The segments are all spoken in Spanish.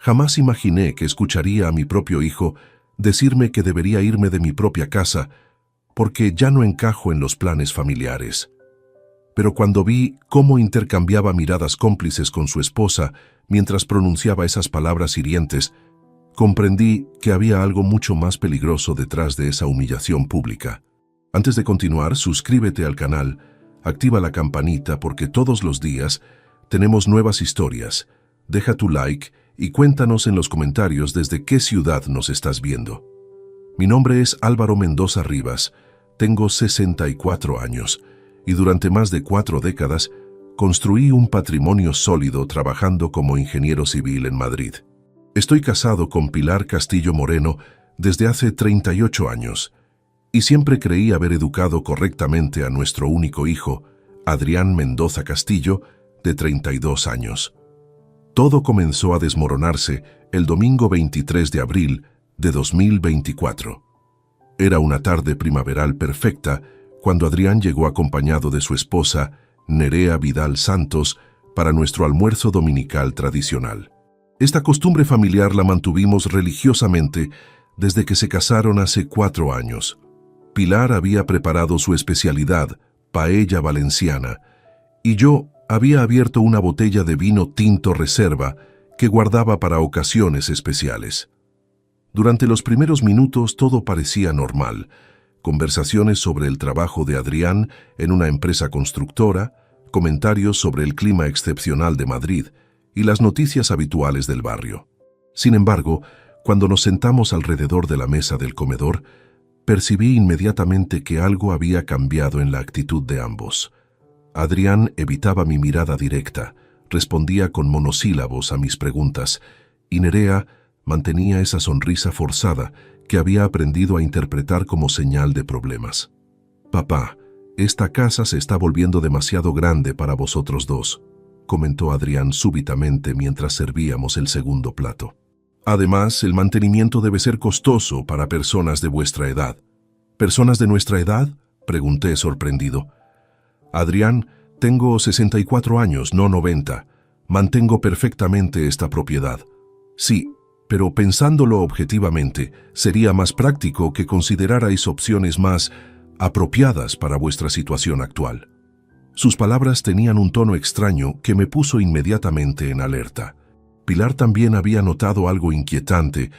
Jamás imaginé que escucharía a mi propio hijo decirme que debería irme de mi propia casa porque ya no encajo en los planes familiares. Pero cuando vi cómo intercambiaba miradas cómplices con su esposa mientras pronunciaba esas palabras hirientes, comprendí que había algo mucho más peligroso detrás de esa humillación pública. Antes de continuar, suscríbete al canal, activa la campanita porque todos los días tenemos nuevas historias. Deja tu like y cuéntanos en los comentarios desde qué ciudad nos estás viendo. Mi nombre es Álvaro Mendoza Rivas, tengo 64 años y durante más de 4 décadas construí un patrimonio sólido trabajando como ingeniero civil en Madrid. Estoy casado con Pilar Castillo Moreno desde hace 38 años y siempre creí haber educado correctamente a nuestro único hijo, Adrián Mendoza Castillo, de 32 años. Todo comenzó a desmoronarse el domingo 23 de abril de 2024. Era una tarde primaveral perfecta cuando Adrián llegó acompañado de su esposa, Nerea Vidal Santos, para nuestro almuerzo dominical tradicional. Esta costumbre familiar la mantuvimos religiosamente desde que se casaron hace 4 años. Pilar había preparado su especialidad, paella valenciana, y yo había abierto una botella de vino tinto reserva que guardaba para ocasiones especiales. Durante los primeros minutos todo parecía normal. Conversaciones sobre el trabajo de Adrián en una empresa constructora, comentarios sobre el clima excepcional de Madrid y las noticias habituales del barrio. Sin embargo, cuando nos sentamos alrededor de la mesa del comedor, percibí inmediatamente que algo había cambiado en la actitud de ambos. Adrián evitaba mi mirada directa, respondía con monosílabos a mis preguntas, y Nerea mantenía esa sonrisa forzada que había aprendido a interpretar como señal de problemas. «Papá, esta casa se está volviendo demasiado grande para vosotros dos», comentó Adrián súbitamente mientras servíamos el segundo plato. «Además, el mantenimiento debe ser costoso para personas de vuestra edad». «¿Personas de nuestra edad?», pregunté sorprendido. «Adrián, tengo 64 años, no 90. Mantengo perfectamente esta propiedad». «Sí, pero pensándolo objetivamente, sería más práctico que considerarais opciones más apropiadas para vuestra situación actual». Sus palabras tenían un tono extraño que me puso inmediatamente en alerta. Pilar también había notado algo inquietante,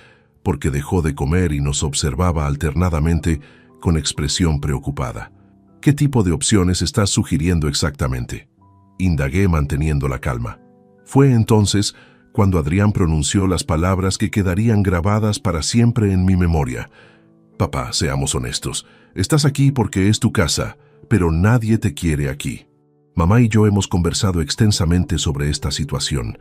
porque dejó de comer y nos observaba alternadamente con expresión preocupada. «¿Qué tipo de opciones estás sugiriendo exactamente?», indagué manteniendo la calma. Fue entonces cuando Adrián pronunció las palabras que quedarían grabadas para siempre en mi memoria. «Papá, seamos honestos. Estás aquí porque es tu casa, pero nadie te quiere aquí. Mamá y yo hemos conversado extensamente sobre esta situación,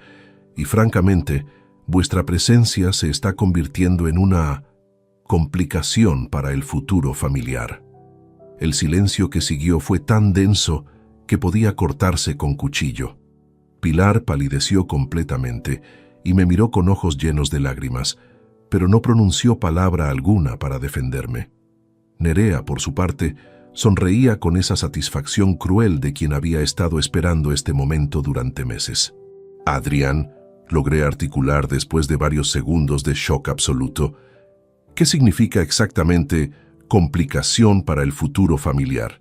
y francamente, vuestra presencia se está convirtiendo en una complicación para el futuro familiar». El silencio que siguió fue tan denso que podía cortarse con cuchillo. Pilar palideció completamente y me miró con ojos llenos de lágrimas, pero no pronunció palabra alguna para defenderme. Nerea, por su parte, sonreía con esa satisfacción cruel de quien había estado esperando este momento durante meses. «Adrián», logré articular después de varios segundos de shock absoluto, «¿qué significa exactamente complicación para el futuro familiar?».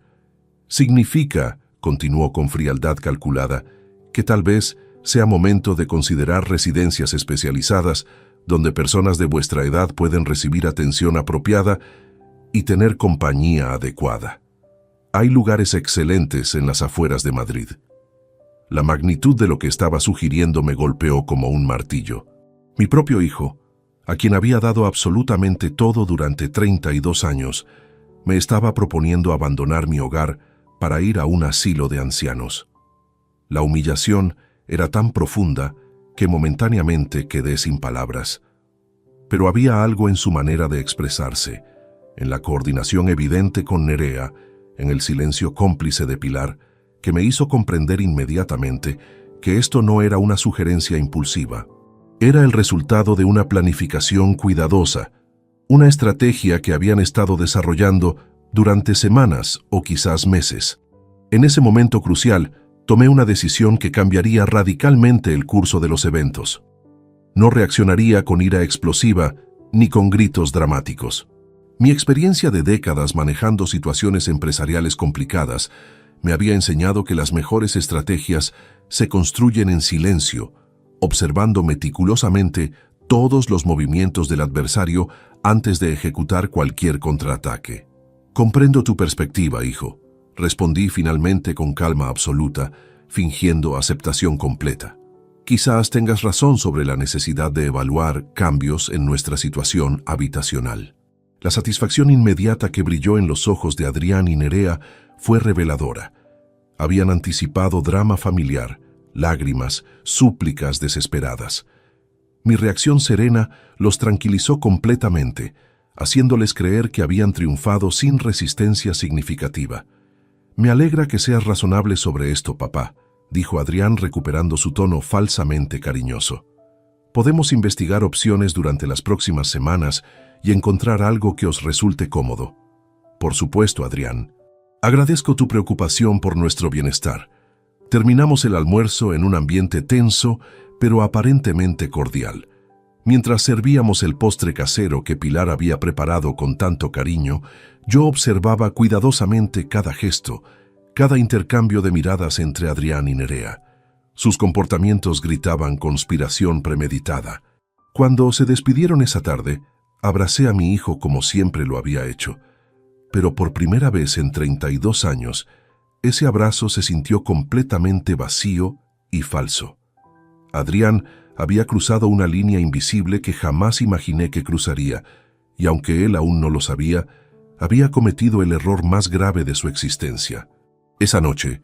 «Significa», continuó con frialdad calculada, «que tal vez sea momento de considerar residencias especializadas donde personas de vuestra edad pueden recibir atención apropiada y tener compañía adecuada. Hay lugares excelentes en las afueras de Madrid». La magnitud de lo que estaba sugiriendo me golpeó como un martillo. Mi propio hijo, a quien había dado absolutamente todo durante 32 años, me estaba proponiendo abandonar mi hogar para ir a un asilo de ancianos. La humillación era tan profunda que momentáneamente quedé sin palabras. Pero había algo en su manera de expresarse, en la coordinación evidente con Nerea, en el silencio cómplice de Pilar, que me hizo comprender inmediatamente que esto no era una sugerencia impulsiva. Era el resultado de una planificación cuidadosa, una estrategia que habían estado desarrollando durante semanas o quizás meses. En ese momento crucial, tomé una decisión que cambiaría radicalmente el curso de los eventos. No reaccionaría con ira explosiva ni con gritos dramáticos. Mi experiencia de décadas manejando situaciones empresariales complicadas me había enseñado que las mejores estrategias se construyen en silencio, observando meticulosamente todos los movimientos del adversario antes de ejecutar cualquier contraataque. «Comprendo tu perspectiva, hijo», respondí finalmente con calma absoluta, fingiendo aceptación completa. «Quizás tengas razón sobre la necesidad de evaluar cambios en nuestra situación habitacional». La satisfacción inmediata que brilló en los ojos de Adrián y Nerea fue reveladora. Habían anticipado drama familiar, lágrimas, súplicas desesperadas. Mi reacción serena los tranquilizó completamente, haciéndoles creer que habían triunfado sin resistencia significativa. «Me alegra que seas razonable sobre esto, papá», dijo Adrián recuperando su tono falsamente cariñoso. «Podemos investigar opciones durante las próximas semanas y encontrar algo que os resulte cómodo». «Por supuesto, Adrián. Agradezco tu preocupación por nuestro bienestar». Terminamos el almuerzo en un ambiente tenso, pero aparentemente cordial. Mientras servíamos el postre casero que Pilar había preparado con tanto cariño, yo observaba cuidadosamente cada gesto, cada intercambio de miradas entre Adrián y Nerea. Sus comportamientos gritaban conspiración premeditada. Cuando se despidieron esa tarde, abracé a mi hijo como siempre lo había hecho. Pero por primera vez en 32 años, ese abrazo se sintió completamente vacío y falso. Adrián había cruzado una línea invisible que jamás imaginé que cruzaría, y aunque él aún no lo sabía, había cometido el error más grave de su existencia. Esa noche,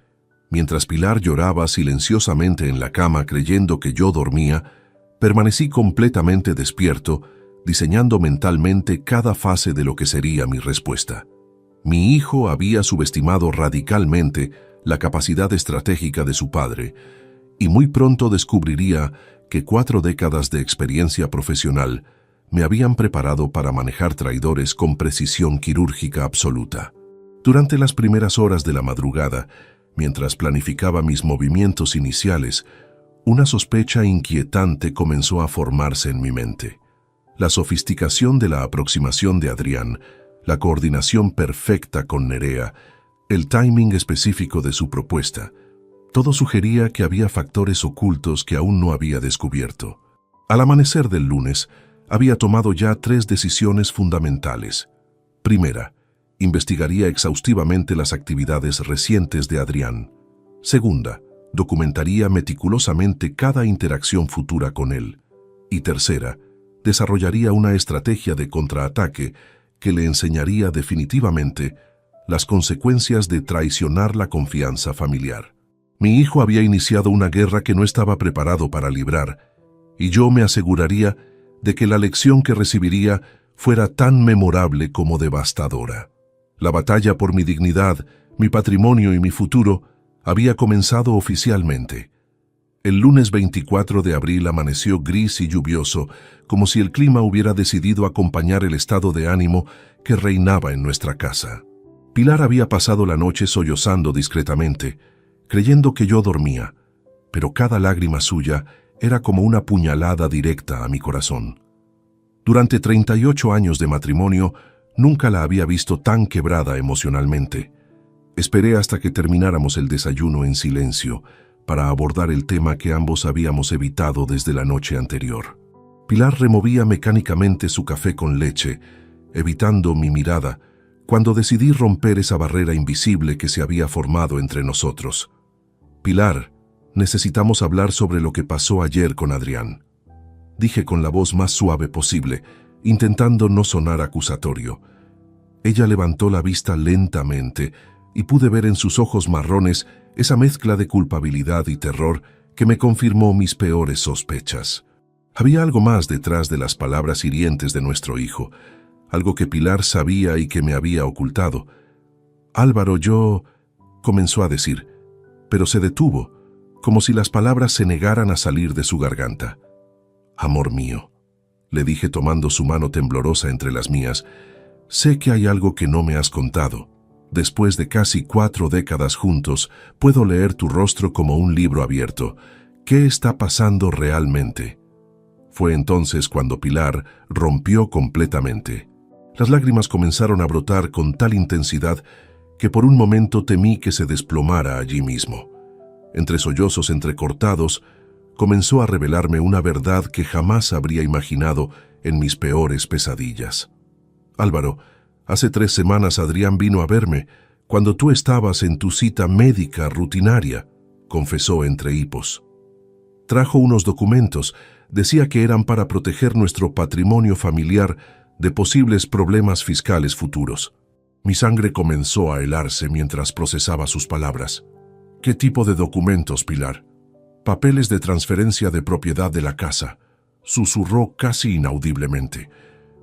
mientras Pilar lloraba silenciosamente en la cama creyendo que yo dormía, permanecí completamente despierto, diseñando mentalmente cada fase de lo que sería mi respuesta. Mi hijo había subestimado radicalmente la capacidad estratégica de su padre, y muy pronto descubriría que 4 décadas de experiencia profesional me habían preparado para manejar traidores con precisión quirúrgica absoluta. Durante las primeras horas de la madrugada, mientras planificaba mis movimientos iniciales, una sospecha inquietante comenzó a formarse en mi mente. La sofisticación de la aproximación de Adrián, la coordinación perfecta con Nerea, el timing específico de su propuesta, todo sugería que había factores ocultos que aún no había descubierto. Al amanecer del lunes, había tomado ya 3 decisiones fundamentales. Primera, investigaría exhaustivamente las actividades recientes de Adrián. Segunda, documentaría meticulosamente cada interacción futura con él. Y tercera, desarrollaría una estrategia de contraataque que le enseñaría definitivamente las consecuencias de traicionar la confianza familiar. Mi hijo había iniciado una guerra que no estaba preparado para librar, y yo me aseguraría de que la lección que recibiría fuera tan memorable como devastadora. La batalla por mi dignidad, mi patrimonio y mi futuro había comenzado oficialmente. El lunes 24 de abril amaneció gris y lluvioso, como si el clima hubiera decidido acompañar el estado de ánimo que reinaba en nuestra casa. Pilar había pasado la noche sollozando discretamente, creyendo que yo dormía, pero cada lágrima suya era como una puñalada directa a mi corazón. Durante 38 años de matrimonio, nunca la había visto tan quebrada emocionalmente. Esperé hasta que termináramos el desayuno en silencio, para abordar el tema que ambos habíamos evitado desde la noche anterior. Pilar removía mecánicamente su café con leche, evitando mi mirada, cuando decidí romper esa barrera invisible que se había formado entre nosotros. «Pilar, necesitamos hablar sobre lo que pasó ayer con Adrián», dije con la voz más suave posible, intentando no sonar acusatorio. Ella levantó la vista lentamente y pude ver en sus ojos marrones esa mezcla de culpabilidad y terror que me confirmó mis peores sospechas. Había algo más detrás de las palabras hirientes de nuestro hijo, algo que Pilar sabía y que me había ocultado. «Álvaro, yo...», comenzó a decir, pero se detuvo, como si las palabras se negaran a salir de su garganta. «Amor mío», le dije tomando su mano temblorosa entre las mías, «sé que hay algo que no me has contado. Después de casi 4 décadas juntos, puedo leer tu rostro como un libro abierto. ¿Qué está pasando realmente?». Fue entonces cuando Pilar rompió completamente. Las lágrimas comenzaron a brotar con tal intensidad que por un momento temí que se desplomara allí mismo. Entre sollozos entrecortados, comenzó a revelarme una verdad que jamás habría imaginado en mis peores pesadillas. Álvaro, hace 3 semanas Adrián vino a verme cuando tú estabas en tu cita médica rutinaria, confesó entre hipos. Trajo unos documentos, decía que eran para proteger nuestro patrimonio familiar de posibles problemas fiscales futuros. Mi sangre comenzó a helarse mientras procesaba sus palabras. ¿Qué tipo de documentos, Pilar? Papeles de transferencia de propiedad de la casa, susurró casi inaudiblemente.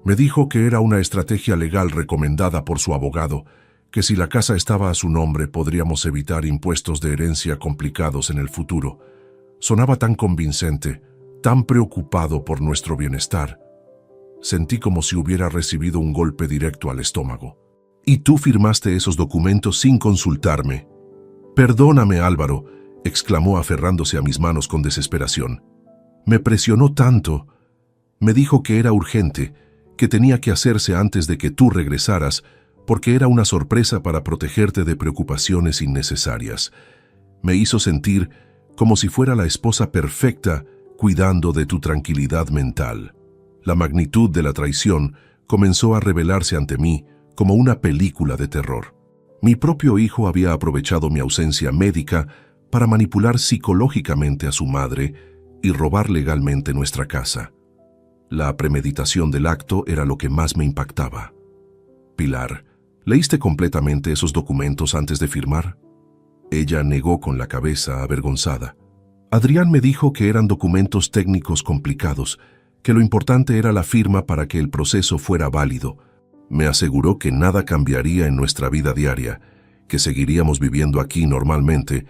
Me dijo que era una estrategia legal recomendada por su abogado, que si la casa estaba a su nombre podríamos evitar impuestos de herencia complicados en el futuro. Sonaba tan convincente, tan preocupado por nuestro bienestar. Sentí como si hubiera recibido un golpe directo al estómago. ¿Y tú firmaste esos documentos sin consultarme? Perdóname, Álvaro, exclamó aferrándose a mis manos con desesperación. Me presionó tanto. Me dijo que era urgente, que tenía que hacerse antes de que tú regresaras, porque era una sorpresa para protegerte de preocupaciones innecesarias. Me hizo sentir como si fuera la esposa perfecta cuidando de tu tranquilidad mental. La magnitud de la traición comenzó a revelarse ante mí como una película de terror. Mi propio hijo había aprovechado mi ausencia médica para manipular psicológicamente a su madre y robar legalmente nuestra casa. La premeditación del acto era lo que más me impactaba. Pilar, ¿leíste completamente esos documentos antes de firmar? Ella negó con la cabeza, avergonzada. Adrián me dijo que eran documentos técnicos complicados, que lo importante era la firma para que el proceso fuera válido. Me aseguró que nada cambiaría en nuestra vida diaria, que seguiríamos viviendo aquí normalmente,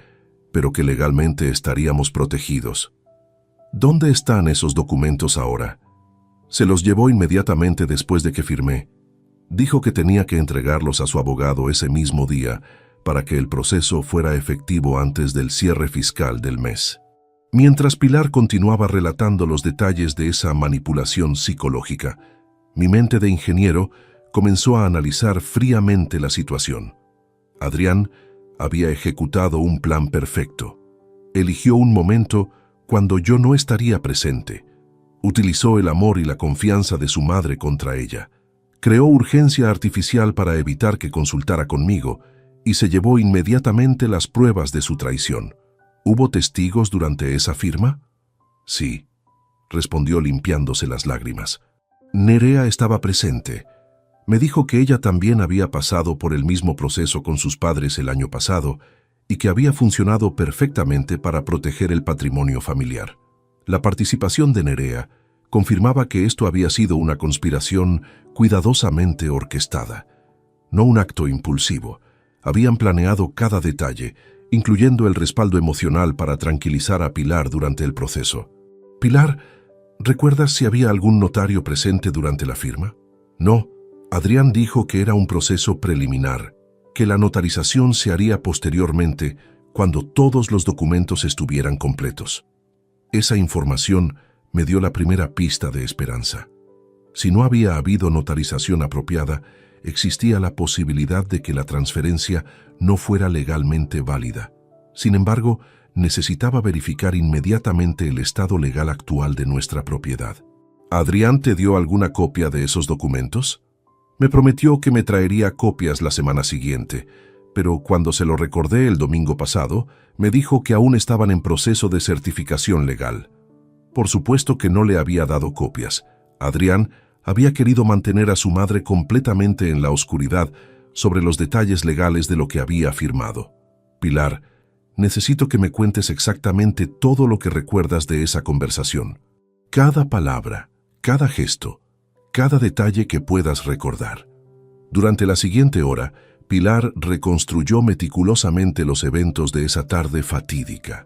pero que legalmente estaríamos protegidos. ¿Dónde están esos documentos ahora? Se los llevó inmediatamente después de que firmé. Dijo que tenía que entregarlos a su abogado ese mismo día para que el proceso fuera efectivo antes del cierre fiscal del mes. Mientras Pilar continuaba relatando los detalles de esa manipulación psicológica, mi mente de ingeniero comenzó a analizar fríamente la situación. Adrián había ejecutado un plan perfecto. Eligió un momento cuando yo no estaría presente. Utilizó el amor y la confianza de su madre contra ella. Creó urgencia artificial para evitar que consultara conmigo y se llevó inmediatamente las pruebas de su traición. ¿Hubo testigos durante esa firma? Sí, respondió limpiándose las lágrimas. Nerea estaba presente. Me dijo que ella también había pasado por el mismo proceso con sus padres el año pasado y que había funcionado perfectamente para proteger el patrimonio familiar. La participación de Nerea confirmaba que esto había sido una conspiración cuidadosamente orquestada, no un acto impulsivo. Habían planeado cada detalle, incluyendo el respaldo emocional para tranquilizar a Pilar durante el proceso. Pilar, ¿recuerdas si había algún notario presente durante la firma? No, Adrián dijo que era un proceso preliminar, que la notarización se haría posteriormente cuando todos los documentos estuvieran completos. Esa información me dio la primera pista de esperanza. Si no había habido notarización apropiada, existía la posibilidad de que la transferencia no fuera legalmente válida. Sin embargo, necesitaba verificar inmediatamente el estado legal actual de nuestra propiedad. ¿Adrián te dio alguna copia de esos documentos? Me prometió que me traería copias la semana siguiente, pero cuando se lo recordé el domingo pasado, me dijo que aún estaban en proceso de certificación legal. Por supuesto que no le había dado copias. Adrián había querido mantener a su madre completamente en la oscuridad sobre los detalles legales de lo que había firmado. Pilar, necesito que me cuentes exactamente todo lo que recuerdas de esa conversación. Cada palabra, cada gesto, cada detalle que puedas recordar. Durante la siguiente hora, Pilar reconstruyó meticulosamente los eventos de esa tarde fatídica.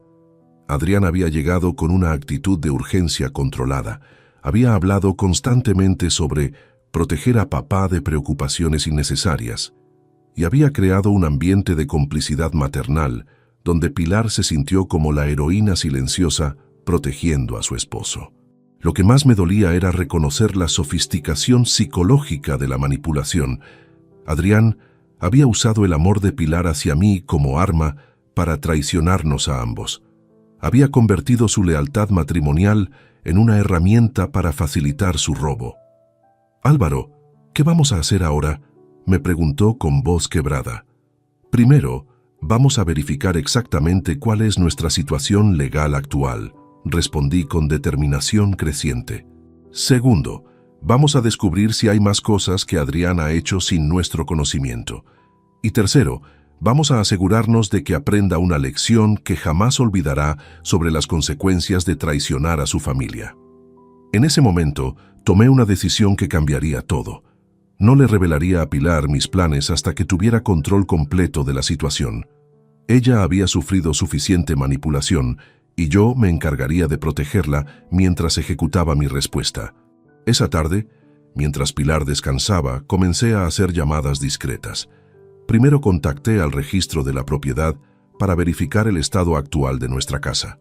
Adrián había llegado con una actitud de urgencia controlada. Había hablado constantemente sobre proteger a papá de preocupaciones innecesarias y había creado un ambiente de complicidad maternal donde Pilar se sintió como la heroína silenciosa protegiendo a su esposo. Lo que más me dolía era reconocer la sofisticación psicológica de la manipulación. Adrián había usado el amor de Pilar hacia mí como arma para traicionarnos a ambos. Había convertido su lealtad matrimonial en una herramienta para facilitar su robo. «Álvaro, ¿qué vamos a hacer ahora?», me preguntó con voz quebrada. «Primero, vamos a verificar exactamente cuál es nuestra situación legal actual», respondí con determinación creciente. «Segundo, vamos a descubrir si hay más cosas que Adrián ha hecho sin nuestro conocimiento. Y tercero, vamos a asegurarnos de que aprenda una lección que jamás olvidará sobre las consecuencias de traicionar a su familia». En ese momento, tomé una decisión que cambiaría todo. No le revelaría a Pilar mis planes hasta que tuviera control completo de la situación. Ella había sufrido suficiente manipulación y yo me encargaría de protegerla mientras ejecutaba mi respuesta. Esa tarde, mientras Pilar descansaba, comencé a hacer llamadas discretas. Primero contacté al registro de la propiedad para verificar el estado actual de nuestra casa.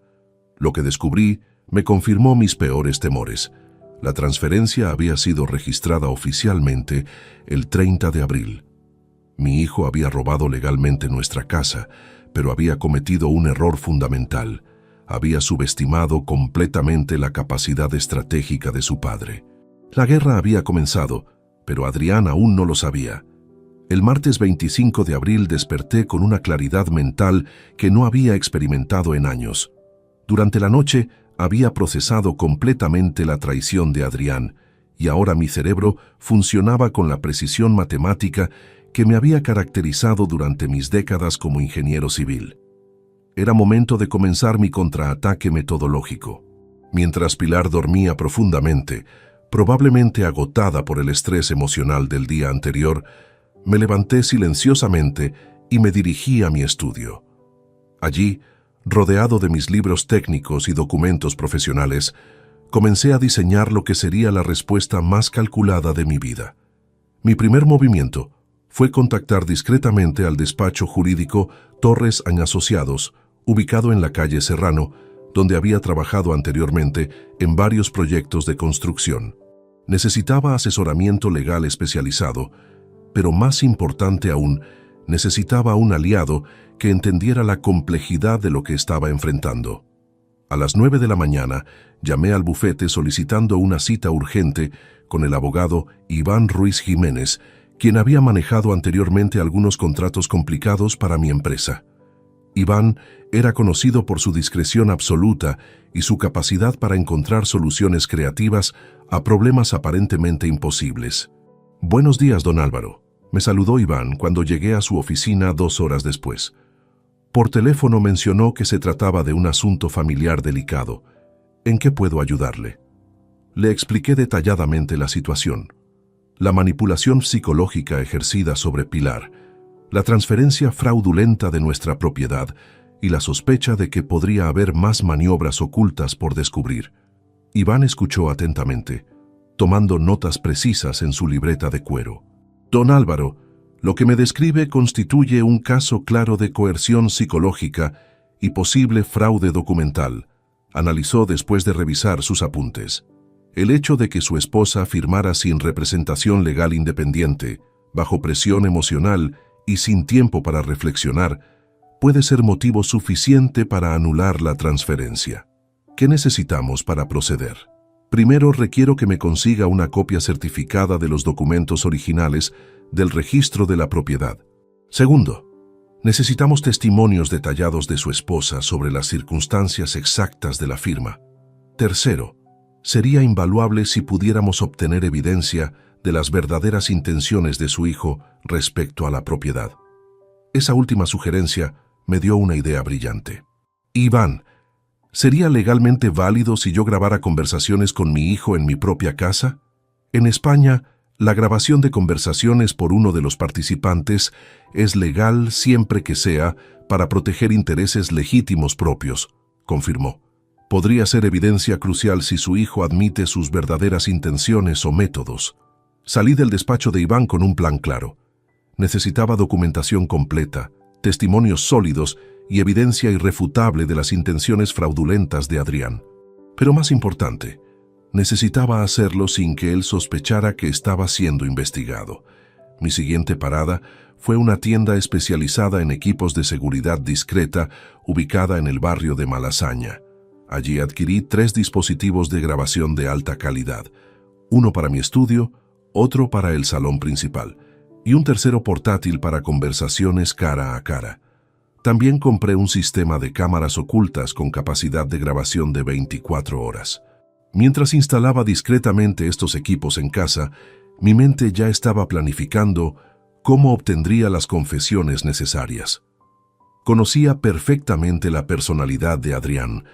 Lo que descubrí me confirmó mis peores temores. La transferencia había sido registrada oficialmente el 30 de abril. Mi hijo había robado legalmente nuestra casa, pero había cometido un error fundamental. Había subestimado completamente la capacidad estratégica de su padre. La guerra había comenzado, pero Adrián aún no lo sabía. El martes 25 de abril desperté con una claridad mental que no había experimentado en años. Durante la noche había procesado completamente la traición de Adrián, y ahora mi cerebro funcionaba con la precisión matemática que me había caracterizado durante mis décadas como ingeniero civil. Era momento de comenzar mi contraataque metodológico. Mientras Pilar dormía profundamente, probablemente agotada por el estrés emocional del día anterior, me levanté silenciosamente y me dirigí a mi estudio. Allí, rodeado de mis libros técnicos y documentos profesionales, comencé a diseñar lo que sería la respuesta más calculada de mi vida. Mi primer movimiento fue contactar discretamente al despacho jurídico Torres & Asociados, ubicado en la calle Serrano, donde había trabajado anteriormente en varios proyectos de construcción. Necesitaba asesoramiento legal especializado, pero más importante aún, necesitaba un aliado que entendiera la complejidad de lo que estaba enfrentando. A las 9 de la mañana, llamé al bufete solicitando una cita urgente con el abogado Iván Ruiz Jiménez, quien había manejado anteriormente algunos contratos complicados para mi empresa. Iván era conocido por su discreción absoluta y su capacidad para encontrar soluciones creativas a problemas aparentemente imposibles. «Buenos días, don Álvaro», me saludó Iván cuando llegué a su oficina 2 horas después. Por teléfono mencionó que se trataba de un asunto familiar delicado. «¿En qué puedo ayudarle?». Le expliqué detalladamente la situación. La manipulación psicológica ejercida sobre Pilar, la transferencia fraudulenta de nuestra propiedad y la sospecha de que podría haber más maniobras ocultas por descubrir. Iván escuchó atentamente, tomando notas precisas en su libreta de cuero. «Don Álvaro, lo que me describe constituye un caso claro de coerción psicológica y posible fraude documental», analizó después de revisar sus apuntes. El hecho de que su esposa firmara sin representación legal independiente, bajo presión emocional y sin tiempo para reflexionar, puede ser motivo suficiente para anular la transferencia. ¿Qué necesitamos para proceder? Primero, requiero que me consiga una copia certificada de los documentos originales del registro de la propiedad. Segundo, necesitamos testimonios detallados de su esposa sobre las circunstancias exactas de la firma. Tercero, sería invaluable si pudiéramos obtener evidencia de las verdaderas intenciones de su hijo respecto a la propiedad. Esa última sugerencia me dio una idea brillante. «Iván, ¿sería legalmente válido si yo grabara conversaciones con mi hijo en mi propia casa? En España, la grabación de conversaciones por uno de los participantes es legal siempre que sea para proteger intereses legítimos propios», confirmó. «Podría ser evidencia crucial si su hijo admite sus verdaderas intenciones o métodos». Salí del despacho de Iván con un plan claro. Necesitaba documentación completa, testimonios sólidos y evidencia irrefutable de las intenciones fraudulentas de Adrián. Pero más importante, Necesitaba hacerlo sin que él sospechara que estaba siendo investigado. Mi siguiente parada fue una tienda especializada en equipos de seguridad discreta ubicada en el barrio de Malasaña. Allí adquirí 3 dispositivos de grabación de alta calidad, uno para mi estudio, otro para el salón principal y un tercero portátil para conversaciones cara a cara. También compré un sistema de cámaras ocultas con capacidad de grabación de 24 horas. Mientras instalaba discretamente estos equipos en casa, mi mente ya estaba planificando cómo obtendría las confesiones necesarias. Conocía perfectamente la personalidad de Adrián,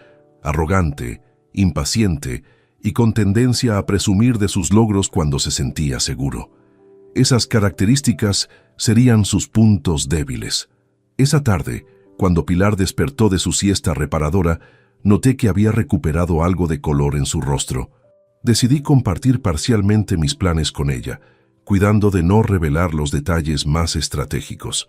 arrogante, impaciente y con tendencia a presumir de sus logros cuando se sentía seguro. Esas características serían sus puntos débiles. Esa tarde, cuando Pilar despertó de su siesta reparadora, noté que había recuperado algo de color en su rostro. Decidí compartir parcialmente mis planes con ella, cuidando de no revelar los detalles más estratégicos.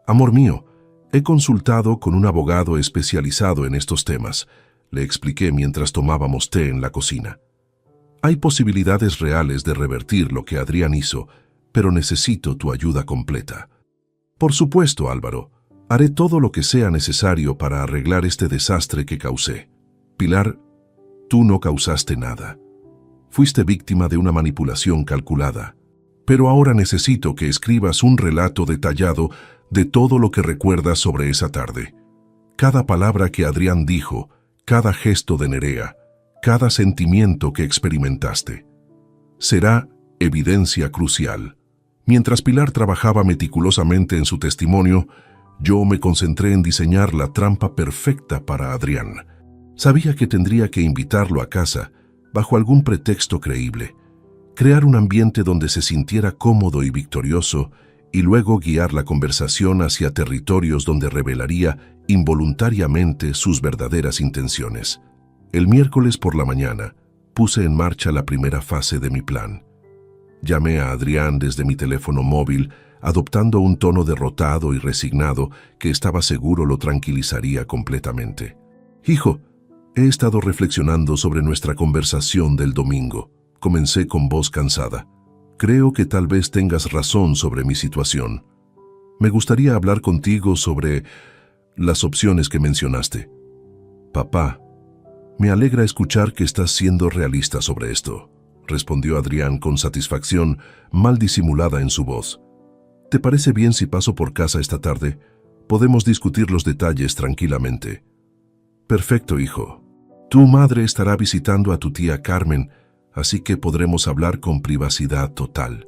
Amor mío, he consultado con un abogado especializado en estos temas, le expliqué mientras tomábamos té en la cocina. Hay posibilidades reales de revertir lo que Adrián hizo, pero necesito tu ayuda completa. Por supuesto, Álvaro. Haré todo lo que sea necesario para arreglar este desastre que causé. Pilar, tú no causaste nada. Fuiste víctima de una manipulación calculada. Pero ahora necesito que escribas un relato detallado de todo lo que recuerdas sobre esa tarde. Cada palabra que Adrián dijo, cada gesto de Nerea, cada sentimiento que experimentaste. Será evidencia crucial. Mientras Pilar trabajaba meticulosamente en su testimonio, yo me concentré en diseñar la trampa perfecta para Adrián. Sabía que tendría que invitarlo a casa, bajo algún pretexto creíble, crear un ambiente donde se sintiera cómodo y victorioso, y luego guiar la conversación hacia territorios donde revelaría involuntariamente sus verdaderas intenciones. El miércoles por la mañana, puse en marcha la primera fase de mi plan. Llamé a Adrián desde mi teléfono móvil, adoptando un tono derrotado y resignado que estaba seguro lo tranquilizaría completamente. Hijo, he estado reflexionando sobre nuestra conversación del domingo. Comencé con voz cansada. Creo que tal vez tengas razón sobre mi situación. Me gustaría hablar contigo sobre las opciones que mencionaste. Papá, me alegra escuchar que estás siendo realista sobre esto, respondió Adrián con satisfacción mal disimulada en su voz. ¿Te parece bien si paso por casa esta tarde? Podemos discutir los detalles tranquilamente. Perfecto, hijo. Tu madre estará visitando a tu tía Carmen, así que podremos hablar con privacidad total.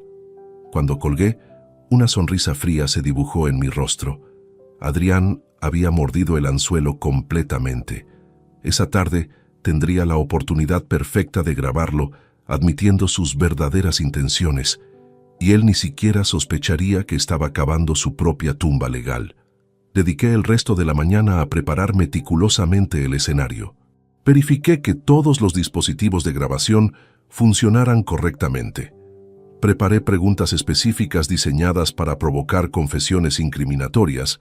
Cuando colgué, una sonrisa fría se dibujó en mi rostro. Adrián había mordido el anzuelo completamente. Esa tarde tendría la oportunidad perfecta de grabarlo, admitiendo sus verdaderas intenciones, y él ni siquiera sospecharía que estaba cavando su propia tumba legal. Dediqué el resto de la mañana a preparar meticulosamente el escenario. Verifiqué que todos los dispositivos de grabación funcionaran correctamente. Preparé preguntas específicas diseñadas para provocar confesiones incriminatorias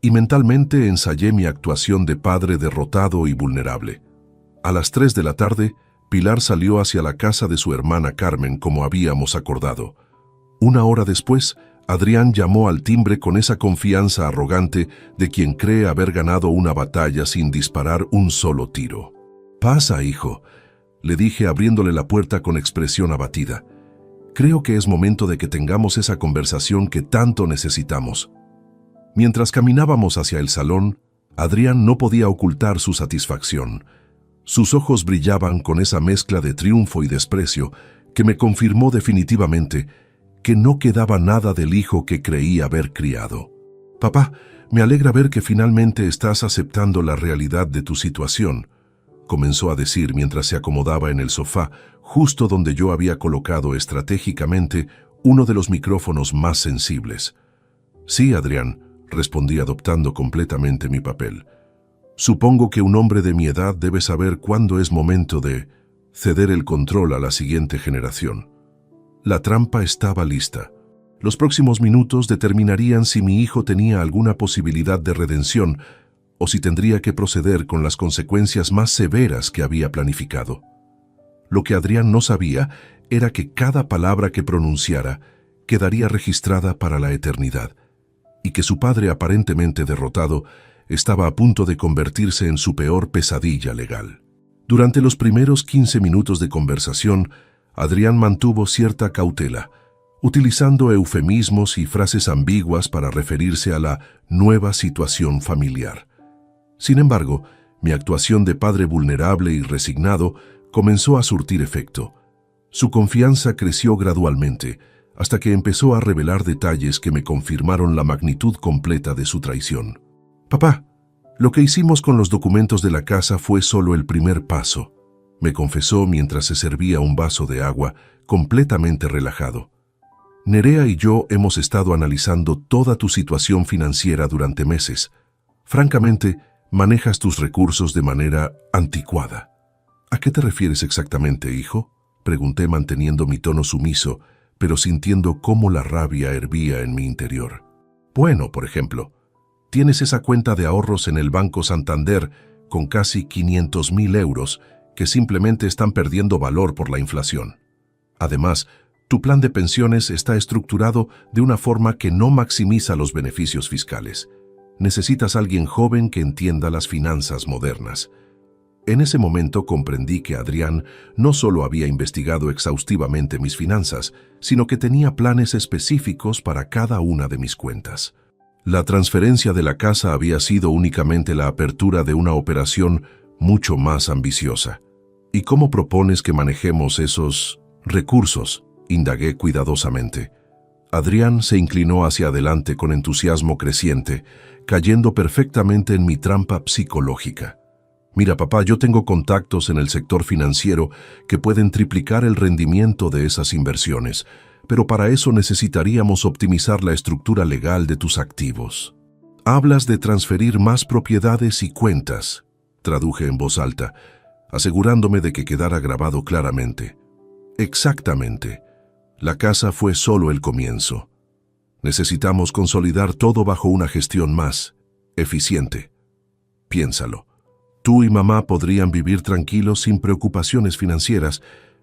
y mentalmente ensayé mi actuación de padre derrotado y vulnerable. A las 3 de la tarde, Pilar salió hacia la casa de su hermana Carmen como habíamos acordado. Una hora después, Adrián llamó al timbre con esa confianza arrogante de quien cree haber ganado una batalla sin disparar un solo tiro. «Pasa, hijo», le dije abriéndole la puerta con expresión abatida. «Creo que es momento de que tengamos esa conversación que tanto necesitamos». Mientras caminábamos hacia el salón, Adrián no podía ocultar su satisfacción. Sus ojos brillaban con esa mezcla de triunfo y desprecio que me confirmó definitivamente que no quedaba nada del hijo que creí haber criado. «Papá, me alegra ver que finalmente estás aceptando la realidad de tu situación», comenzó a decir mientras se acomodaba en el sofá, justo donde yo había colocado estratégicamente uno de los micrófonos más sensibles. «Sí, Adrián», respondí adoptando completamente mi papel. «Supongo que un hombre de mi edad debe saber cuándo es momento de ceder el control a la siguiente generación». La trampa estaba lista. Los próximos minutos determinarían si mi hijo tenía alguna posibilidad de redención o si tendría que proceder con las consecuencias más severas que había planificado. Lo que Adrián no sabía era que cada palabra que pronunciara quedaría registrada para la eternidad, y que su padre, aparentemente derrotado, estaba a punto de convertirse en su peor pesadilla legal. Durante los primeros 15 minutos de conversación, Adrián mantuvo cierta cautela, utilizando eufemismos y frases ambiguas para referirse a la nueva situación familiar. Sin embargo, mi actuación de padre vulnerable y resignado comenzó a surtir efecto. Su confianza creció gradualmente, hasta que empezó a revelar detalles que me confirmaron la magnitud completa de su traición. «Papá, lo que hicimos con los documentos de la casa fue solo el primer paso», me confesó mientras se servía un vaso de agua, completamente relajado. «Nerea y yo hemos estado analizando toda tu situación financiera durante meses. Francamente, manejas tus recursos de manera anticuada». «¿A qué te refieres exactamente, hijo?», pregunté manteniendo mi tono sumiso, pero sintiendo cómo la rabia hervía en mi interior. «Bueno, por ejemplo, tienes esa cuenta de ahorros en el Banco Santander con casi 500.000 euros que simplemente están perdiendo valor por la inflación. Además, tu plan de pensiones está estructurado de una forma que no maximiza los beneficios fiscales. Necesitas a alguien joven que entienda las finanzas modernas». En ese momento comprendí que Adrián no solo había investigado exhaustivamente mis finanzas, sino que tenía planes específicos para cada una de mis cuentas. La transferencia de la casa había sido únicamente la apertura de una operación mucho más ambiciosa. «¿Y cómo propones que manejemos esos recursos?», indagué cuidadosamente. Adrián se inclinó hacia adelante con entusiasmo creciente, cayendo perfectamente en mi trampa psicológica. «Mira, papá, yo tengo contactos en el sector financiero que pueden triplicar el rendimiento de esas inversiones, pero para eso necesitaríamos optimizar la estructura legal de tus activos». «Hablas de transferir más propiedades y cuentas», traduje en voz alta, asegurándome de que quedara grabado claramente. «Exactamente. La casa fue solo el comienzo. Necesitamos consolidar todo bajo una gestión más eficiente. Piénsalo. Tú y mamá podrían vivir tranquilos sin preocupaciones financieras,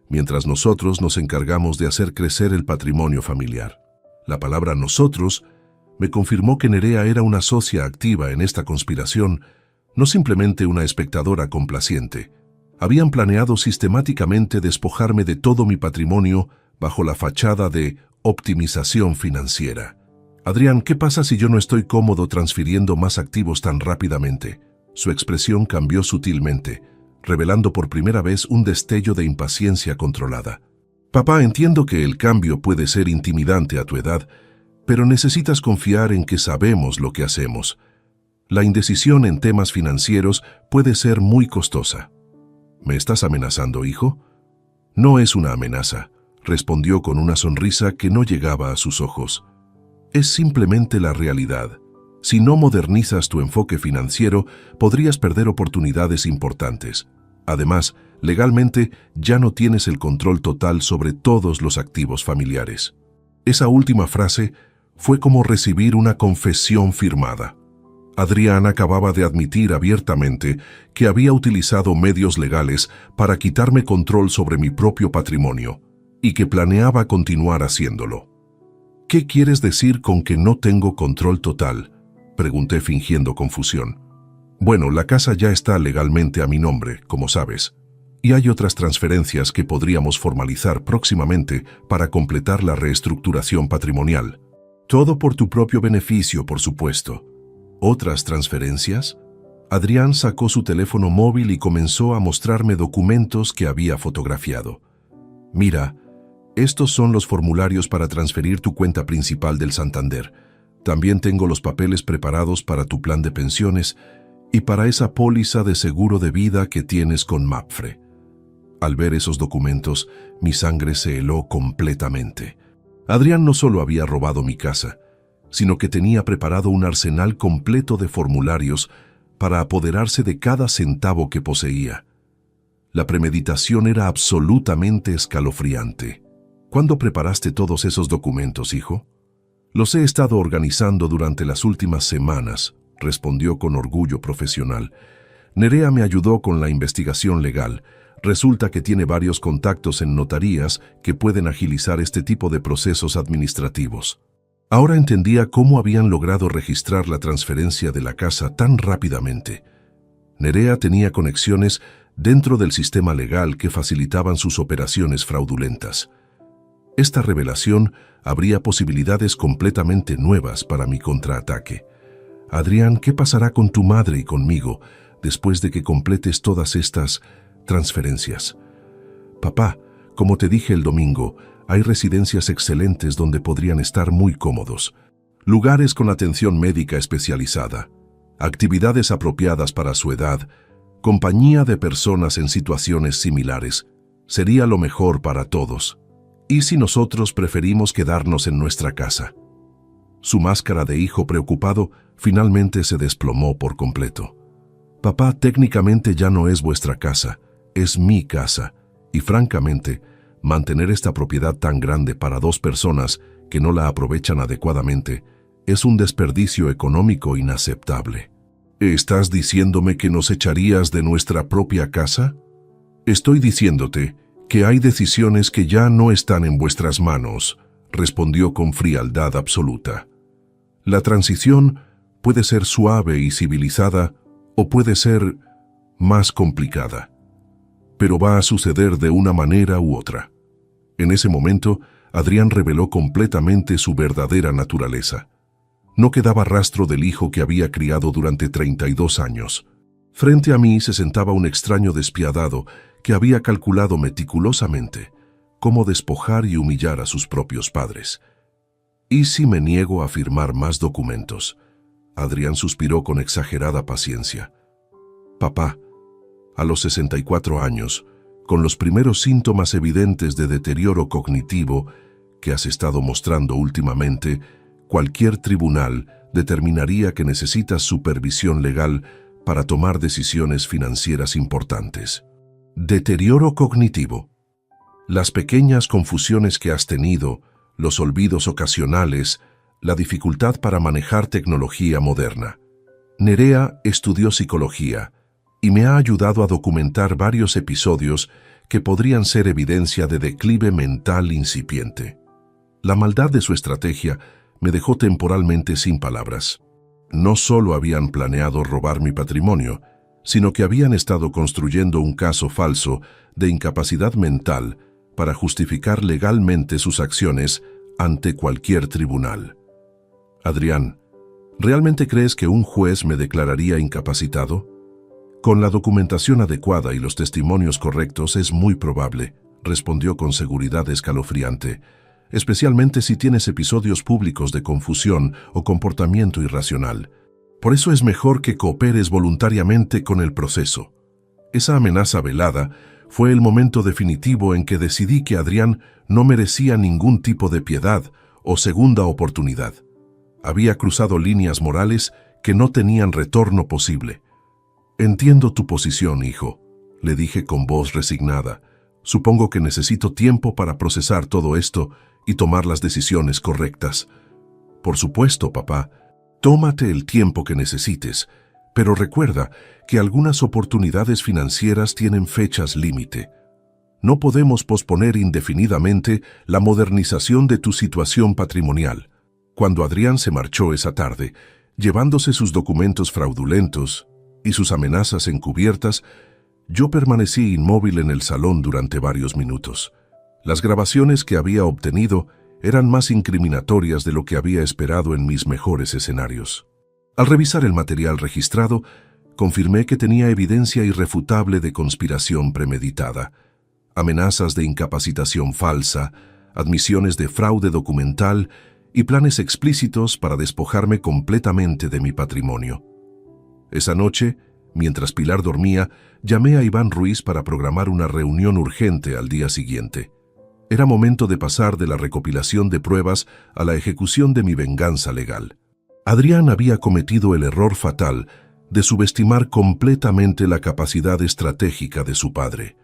mientras nosotros nos encargamos de hacer crecer el patrimonio familiar». La palabra «nosotros» me confirmó que Nerea era una socia activa en esta conspiración, no simplemente una espectadora complaciente. Habían planeado sistemáticamente despojarme de todo mi patrimonio bajo la fachada de optimización financiera. «Adrián, ¿qué pasa si yo no estoy cómodo transfiriendo más activos tan rápidamente?». Su expresión cambió sutilmente, revelando por primera vez un destello de impaciencia controlada. «Papá, entiendo que el cambio puede ser intimidante a tu edad, pero necesitas confiar en que sabemos lo que hacemos. La indecisión en temas financieros puede ser muy costosa». «¿Me estás amenazando, hijo?». «No es una amenaza», respondió con una sonrisa que no llegaba a sus ojos. «Es simplemente la realidad. Si no modernizas tu enfoque financiero, podrías perder oportunidades importantes. Además, legalmente ya no tienes el control total sobre todos los activos familiares». Esa última frase fue como recibir una confesión firmada. Adrián acababa de admitir abiertamente que había utilizado medios legales para quitarme control sobre mi propio patrimonio y que planeaba continuar haciéndolo. «¿Qué quieres decir con que no tengo control total?», pregunté fingiendo confusión. «Bueno, la casa ya está legalmente a mi nombre, como sabes, y hay otras transferencias que podríamos formalizar próximamente para completar la reestructuración patrimonial. Todo por tu propio beneficio, por supuesto». «¿Otras transferencias?». Adrián sacó su teléfono móvil y comenzó a mostrarme documentos que había fotografiado. «Mira, estos son los formularios para transferir tu cuenta principal del Santander. También tengo los papeles preparados para tu plan de pensiones y para esa póliza de seguro de vida que tienes con Mapfre». Al ver esos documentos, mi sangre se heló completamente. Adrián no solo había robado mi casa, sino que tenía preparado un arsenal completo de formularios para apoderarse de cada centavo que poseía. La premeditación era absolutamente escalofriante. «¿Cuándo preparaste todos esos documentos, hijo?». «Los he estado organizando durante las últimas semanas», respondió con orgullo profesional. «Nerea me ayudó con la investigación legal, Resulta que tiene varios contactos en notarías que pueden agilizar este tipo de procesos administrativos. Ahora entendía cómo habían logrado registrar la transferencia de la casa tan rápidamente. Nerea tenía conexiones dentro del sistema legal que facilitaban sus operaciones fraudulentas. Esta revelación abría posibilidades completamente nuevas para mi contraataque. Adrián, ¿qué pasará con tu madre y conmigo después de que completes todas estas transferencias? Papá, como te dije el domingo, hay residencias excelentes donde podrían estar muy cómodos. Lugares con atención médica especializada, actividades apropiadas para su edad, compañía de personas en situaciones similares. Sería lo mejor para todos. ¿Y si nosotros preferimos quedarnos en nuestra casa? Su máscara de hijo preocupado finalmente se desplomó por completo. Papá, técnicamente ya no es vuestra casa, es mi casa, y francamente, mantener esta propiedad tan grande para dos personas que no la aprovechan adecuadamente es un desperdicio económico inaceptable. ¿Estás diciéndome que nos echarías de nuestra propia casa? Estoy diciéndote que hay decisiones que ya no están en vuestras manos, respondió con frialdad absoluta. La transición puede ser suave y civilizada o puede ser más complicada, pero va a suceder de una manera u otra. En ese momento, Adrián reveló completamente su verdadera naturaleza. No quedaba rastro del hijo que había criado durante 32 años. Frente a mí se sentaba un extraño despiadado que había calculado meticulosamente cómo despojar y humillar a sus propios padres. ¿Y si me niego a firmar más documentos? Adrián suspiró con exagerada paciencia. Papá, a los 64 años, con los primeros síntomas evidentes de deterioro cognitivo que has estado mostrando últimamente, cualquier tribunal determinaría que necesitas supervisión legal para tomar decisiones financieras importantes. Deterioro cognitivo. Las pequeñas confusiones que has tenido, los olvidos ocasionales, la dificultad para manejar tecnología moderna. Nerea estudió psicología y me ha ayudado a documentar varios episodios que podrían ser evidencia de declive mental incipiente. La maldad de su estrategia me dejó temporalmente sin palabras. No solo habían planeado robar mi patrimonio, sino que habían estado construyendo un caso falso de incapacidad mental para justificar legalmente sus acciones ante cualquier tribunal. Adrián, ¿realmente crees que un juez me declararía incapacitado? Con la documentación adecuada y los testimonios correctos es muy probable, respondió con seguridad escalofriante, especialmente si tienes episodios públicos de confusión o comportamiento irracional. Por eso es mejor que cooperes voluntariamente con el proceso. Esa amenaza velada fue el momento definitivo en que decidí que Adrián no merecía ningún tipo de piedad o segunda oportunidad. Había cruzado líneas morales que no tenían retorno posible. Entiendo tu posición, hijo, le dije con voz resignada. Supongo que necesito tiempo para procesar todo esto y tomar las decisiones correctas. Por supuesto, papá, tómate el tiempo que necesites, pero recuerda que algunas oportunidades financieras tienen fechas límite. No podemos posponer indefinidamente la modernización de tu situación patrimonial. Cuando Adrián se marchó esa tarde, llevándose sus documentos fraudulentos y sus amenazas encubiertas, yo permanecí inmóvil en el salón durante varios minutos. Las grabaciones que había obtenido eran más incriminatorias de lo que había esperado en mis mejores escenarios. Al revisar el material registrado, confirmé que tenía evidencia irrefutable de conspiración premeditada, amenazas de incapacitación falsa, admisiones de fraude documental y planes explícitos para despojarme completamente de mi patrimonio. Esa noche, mientras Pilar dormía, llamé a Iván Ruiz para programar una reunión urgente al día siguiente. Era momento de pasar de la recopilación de pruebas a la ejecución de mi venganza legal. Adrián había cometido el error fatal de subestimar completamente la capacidad estratégica de su padre.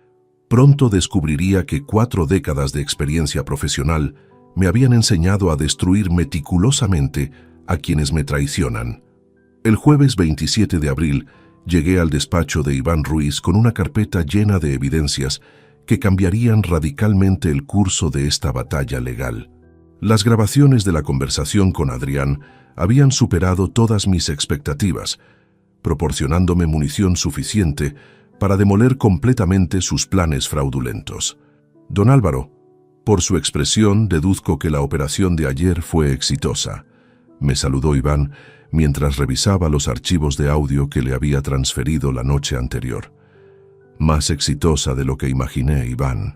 Pronto descubriría que 4 décadas de experiencia profesional me habían enseñado a destruir meticulosamente a quienes me traicionan. El jueves 27 de abril Llegué al despacho de Iván Ruiz con una carpeta llena de evidencias que cambiarían radicalmente el curso de esta batalla legal. Las grabaciones de la conversación con Adrián habían superado todas mis expectativas, proporcionándome munición suficiente para demoler completamente sus planes fraudulentos. Don Álvaro, por su expresión deduzco que la operación de ayer fue exitosa. Me saludó Iván mientras revisaba los archivos de audio que le había transferido la noche anterior. Más exitosa de lo que imaginé, Iván.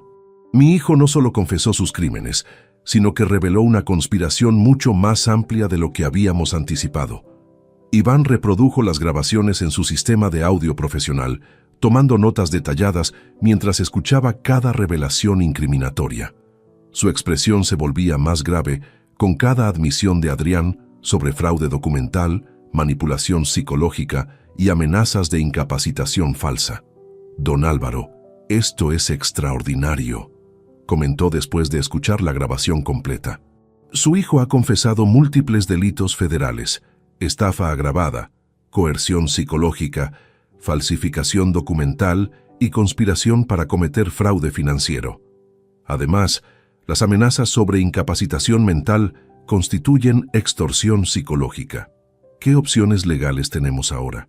Mi hijo no solo confesó sus crímenes, sino que reveló una conspiración mucho más amplia de lo que habíamos anticipado. Iván reprodujo las grabaciones en su sistema de audio profesional, tomando notas detalladas mientras escuchaba cada revelación incriminatoria. Su expresión se volvía más grave con cada admisión de Adrián sobre fraude documental, manipulación psicológica y amenazas de incapacitación falsa. Don Álvaro, esto es extraordinario, comentó después de escuchar la grabación completa. Su hijo ha confesado múltiples delitos federales: estafa agravada, coerción psicológica, falsificación documental y conspiración para cometer fraude financiero. Además, las amenazas sobre incapacitación mental constituyen extorsión psicológica. ¿Qué opciones legales tenemos ahora?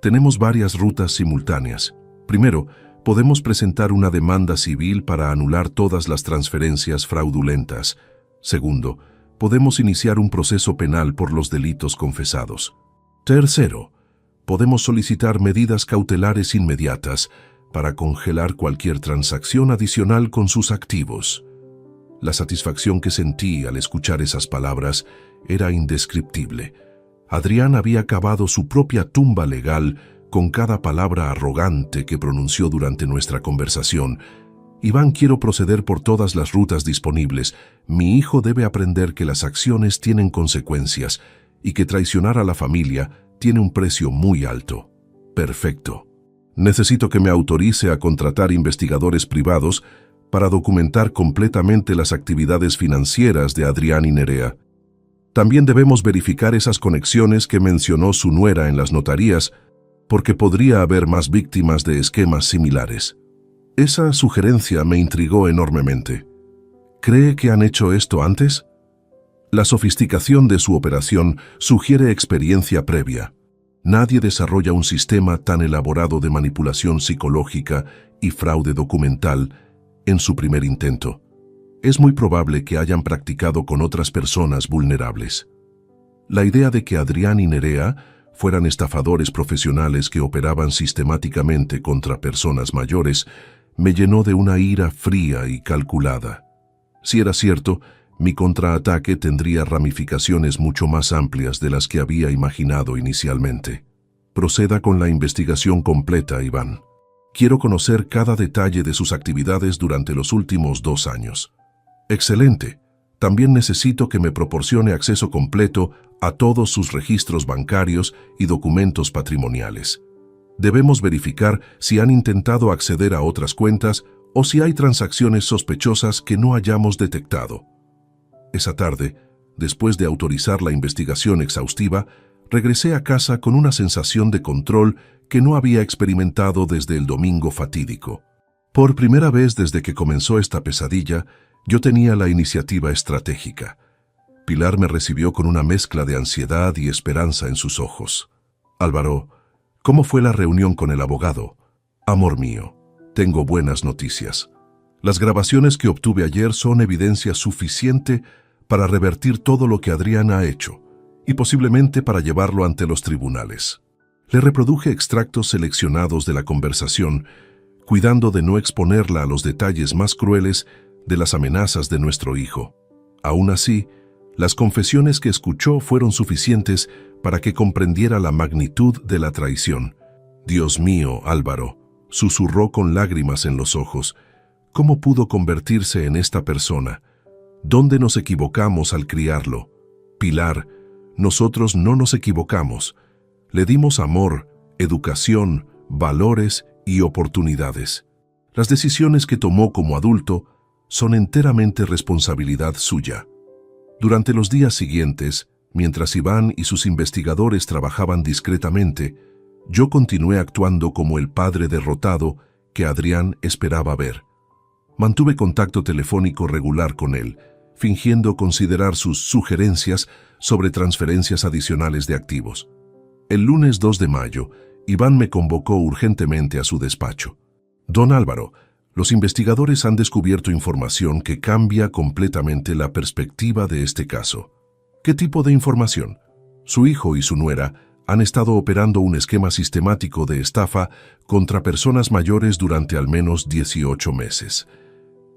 Tenemos varias rutas simultáneas. Primero, podemos presentar una demanda civil para anular todas las transferencias fraudulentas. Segundo, podemos iniciar un proceso penal por los delitos confesados. Tercero, podemos solicitar medidas cautelares inmediatas para congelar cualquier transacción adicional con sus activos. La satisfacción que sentí al escuchar esas palabras era indescriptible. Adrián había cavado su propia tumba legal con cada palabra arrogante que pronunció durante nuestra conversación. Iván, quiero proceder por todas las rutas disponibles. Mi hijo debe aprender que las acciones tienen consecuencias y que traicionar a la familia tiene un precio muy alto. Perfecto. Necesito que me autorice a contratar investigadores privados para documentar completamente las actividades financieras de Adrián y Nerea. También debemos verificar esas conexiones que mencionó su nuera en las notarías, porque podría haber más víctimas de esquemas similares. Esa sugerencia me intrigó enormemente. ¿Cree que han hecho esto antes? La sofisticación de su operación sugiere experiencia previa. Nadie desarrolla un sistema tan elaborado de manipulación psicológica y fraude documental en su primer intento. Es muy probable que hayan practicado con otras personas vulnerables. La idea de que Adrián y Nerea fueran estafadores profesionales que operaban sistemáticamente contra personas mayores me llenó de una ira fría y calculada. Si era cierto, mi contraataque tendría ramificaciones mucho más amplias de las que había imaginado inicialmente. Proceda con la investigación completa, Iván. Quiero conocer cada detalle de sus actividades durante los últimos 2 años. Excelente. También necesito que me proporcione acceso completo a todos sus registros bancarios y documentos patrimoniales. Debemos verificar si han intentado acceder a otras cuentas o si hay transacciones sospechosas que no hayamos detectado. Esa tarde, después de autorizar la investigación exhaustiva, regresé a casa con una sensación de control que no había experimentado desde el domingo fatídico. Por primera vez desde que comenzó esta pesadilla, yo tenía la iniciativa estratégica. Pilar me recibió con una mezcla de ansiedad y esperanza en sus ojos. Álvaro, ¿cómo fue la reunión con el abogado? Amor mío, tengo buenas noticias. Las grabaciones que obtuve ayer son evidencia suficiente para revertir todo lo que Adrián ha hecho y posiblemente para llevarlo ante los tribunales. Le reproduje extractos seleccionados de la conversación, cuidando de no exponerla a los detalles más crueles de las amenazas de nuestro hijo. Aún así, las confesiones que escuchó fueron suficientes para que comprendiera la magnitud de la traición. Dios mío, Álvaro, susurró con lágrimas en los ojos. ¿Cómo pudo convertirse en esta persona? ¿Dónde nos equivocamos al criarlo? Pilar, nosotros no nos equivocamos. Le dimos amor, educación, valores y oportunidades. Las decisiones que tomó como adulto son enteramente responsabilidad suya. Durante los días siguientes, mientras Iván y sus investigadores trabajaban discretamente, Yo continué actuando como el padre derrotado que Adrián esperaba ver. Mantuve contacto telefónico regular con él, fingiendo considerar sus sugerencias sobre transferencias adicionales de activos. El lunes 2 de mayo, Iván me convocó urgentemente a su despacho. Don Álvaro, los investigadores han descubierto información que cambia completamente la perspectiva de este caso. ¿Qué tipo de información? Su hijo y su nuera han estado operando un esquema sistemático de estafa contra personas mayores durante al menos 18 meses.